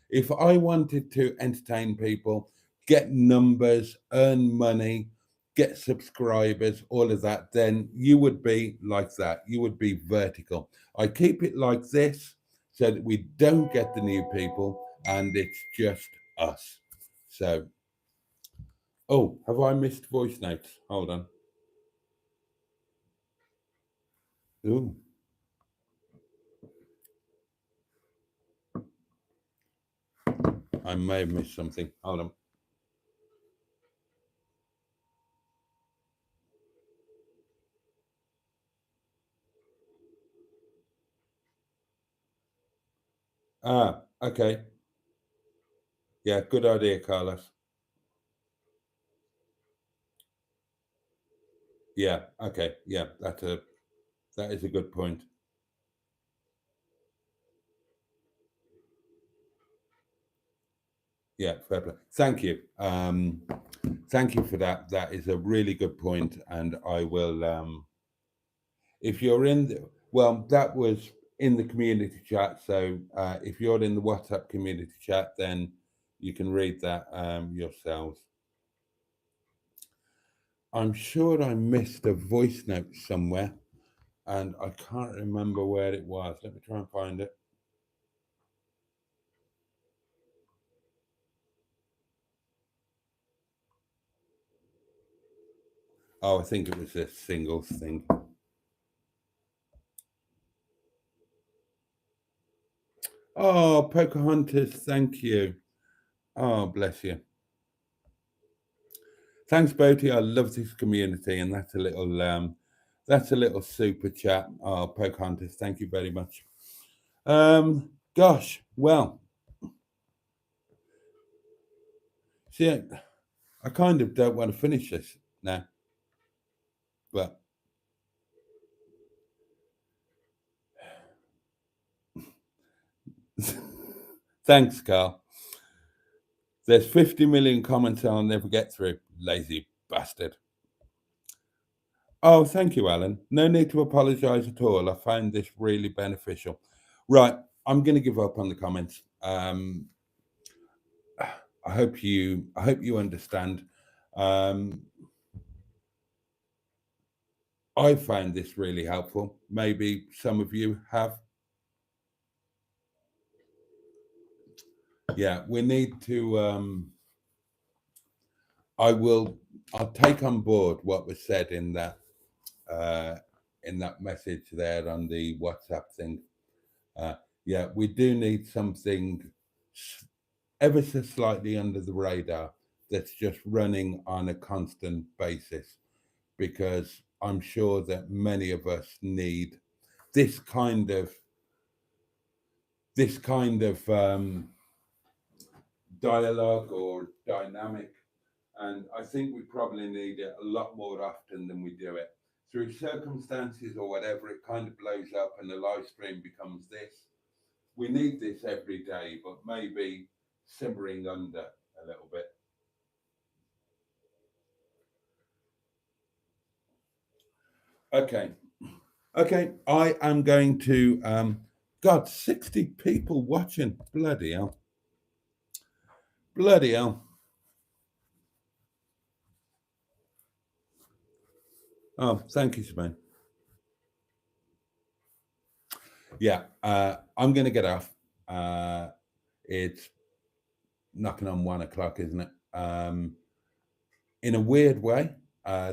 A: If I wanted to entertain people, get numbers, earn money, get subscribers, all of that, then you would be like that. You would be vertical. I keep it like this so that we don't get the new people and it's just us. So, oh, have I missed voice notes? Hold on. Ooh. I may have missed something. Hold on. Ah, okay. Yeah, good idea, Carlos. Yeah, okay. Yeah, that is a good point. Yeah, fair play. Thank you. Thank you for that. That is a really good point, and I will. If you're in, well, that was in the community chat. So if you're in the WhatsApp community chat, then you can read that yourselves. I'm sure I missed a voice note somewhere, and I can't remember where it was. Let me try and find it. Oh, I think it was a singles thing. Oh, Pocahontas, thank you. Oh, bless you. Thanks, Boaty. I love this community, and that's a little super chat. Oh, Pocahontas, thank you very much. Gosh, well, see, I kind of don't want to finish this now, but thanks, Carl. There's 50 million comments I'll never get through. Lazy bastard. Oh, thank you, Alan. No need to apologize at all. I found this really beneficial. Right, I'm going to give up on the comments. I hope you understand. I found this really helpful. Maybe some of you have. Yeah, we need to. I'll take on board what was said in that message there on the WhatsApp thing. Yeah, we do need something ever so slightly under the radar that's just running on a constant basis, because I'm sure that many of us need this kind of dialogue or dynamic. And I think we probably need it a lot more often than we do it. Through circumstances or whatever, it kind of blows up and the live stream becomes this. We need this every day, but maybe simmering under a little bit. Okay, I am going to God, 60 people watching. Bloody hell. Bloody hell. Oh, thank you, Simone. Yeah, I'm going to get off. It's knocking on 1 o'clock, isn't it? In a weird way,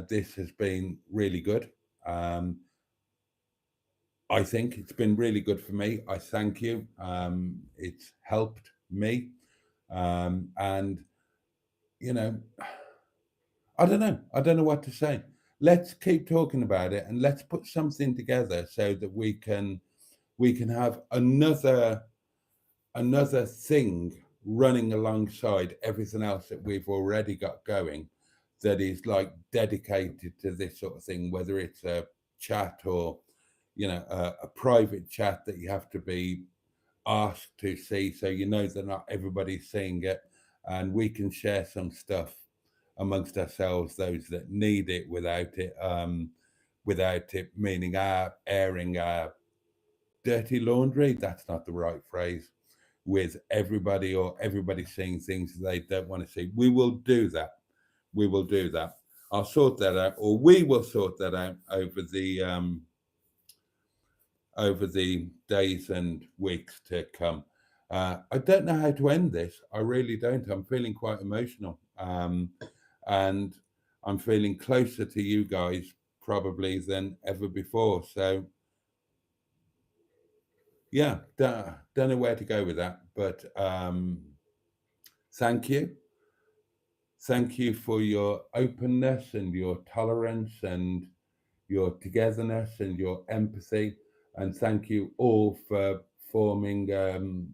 A: this has been really good. I think it's been really good for me. I thank you. It's helped me. And, you know, I don't know. I don't know what to say. Let's keep talking about it and let's put something together so that we can have another thing running alongside everything else that we've already got going that is like dedicated to this sort of thing, whether it's a chat or a private chat that you have to be asked to see, so that not everybody's seeing it, and we can share some stuff amongst ourselves, those that need it, without it meaning our airing our dirty laundry. That's not the right phrase. With everybody, or everybody seeing things they don't want to see. We will do that. We will do that. I'll sort that out, or we will sort that out over the days and weeks to come. I don't know how to end this. I really don't. I'm feeling quite emotional, and I'm feeling closer to you guys probably than ever before. So yeah, don't know where to go with that, but thank you. Thank you for your openness and your tolerance and your togetherness and your empathy. And thank you all for forming an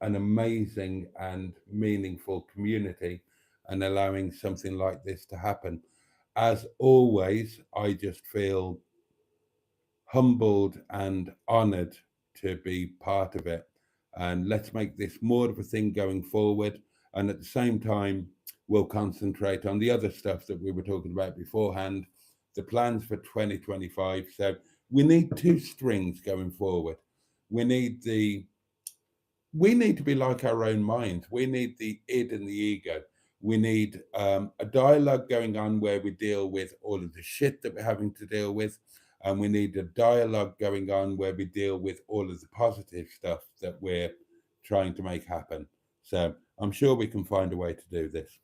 A: amazing and meaningful community and allowing something like this to happen. As always, I just feel humbled and honored to be part of it. And let's make this more of a thing going forward. And at the same time, we'll concentrate on the other stuff that we were talking about beforehand, the plans for 2025. So we need two strings going forward. We need to be like our own minds. We need the id and the ego. We need a dialogue going on where we deal with all of the shit that we're having to deal with. And we need a dialogue going on where we deal with all of the positive stuff that we're trying to make happen. So I'm sure we can find a way to do this.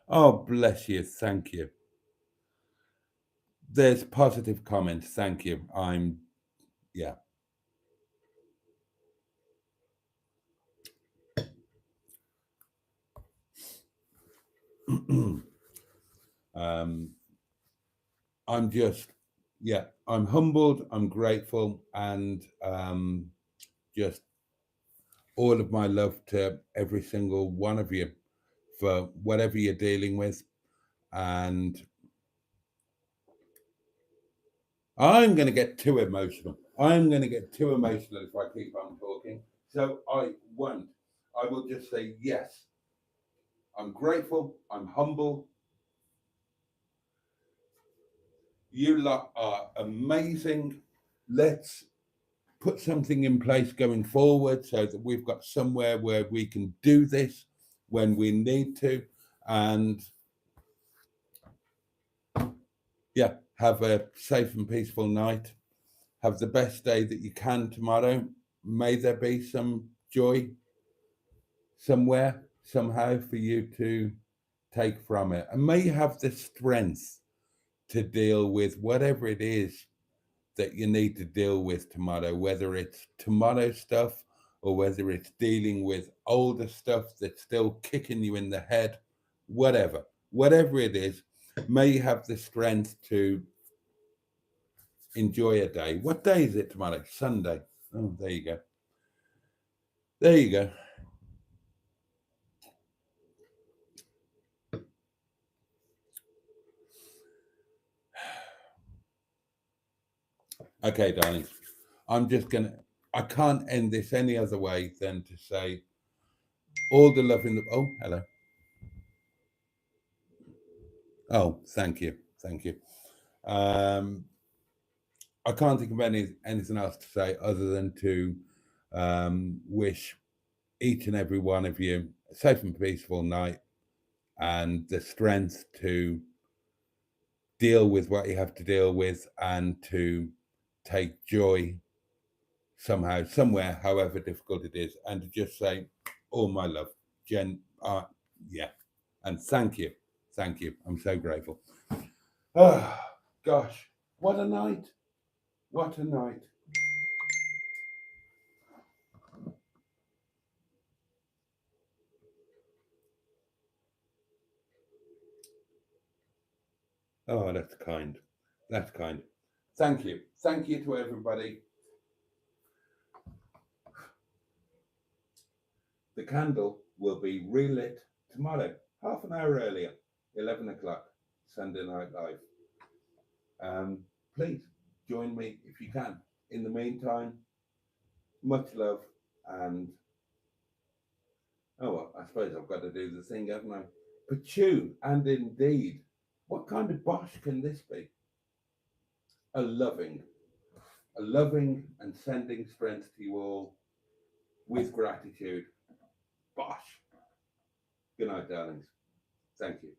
A: Oh, bless you. Thank you. There's positive comments. Thank you. Yeah. I'm just, yeah, I'm humbled, I'm grateful, and just all of my love to every single one of you for whatever you're dealing with. And I'm going to get too emotional. I'm going to get too emotional if I keep on talking. So I won't. I will just say, yes, I'm grateful, I'm humble. You lot are amazing. Let's put something in place going forward so that we've got somewhere where we can do this when we need to. And yeah, have a safe and peaceful night. Have the best day that you can tomorrow. May there be some joy somewhere, somehow, for you to take from it. And may you have the strength to deal with whatever it is that you need to deal with tomorrow, whether it's tomorrow stuff or whether it's dealing with older stuff that's still kicking you in the head, whatever it is, may you have the strength to enjoy a day. What day is it tomorrow? Sunday. Oh, there you go. There you go. Okay, darlings. I can't end this any other way than to say all the love in the. Oh, hello. Oh, thank you. Thank you. I can't think of anything else to say other than to wish each and every one of you a safe and peaceful night and the strength to deal with what you have to deal with and to take joy somehow, somewhere, however difficult it is, and to just say, all my love, Jen, yeah, and thank you. Thank you. I'm so grateful. Oh, gosh, what a night. What a night. Oh, that's kind. That's kind. Thank you. Thank you to everybody. The candle will be relit tomorrow, half an hour earlier, 11 o'clock, Sunday Night Live. Please join me if you can. In the meantime, much love and oh, well, I suppose I've got to do the thing, haven't I? Pachu, and indeed, what kind of bosh can this be? A loving and sending strength to you all with gratitude. Bosh. Good night, darlings. Thank you.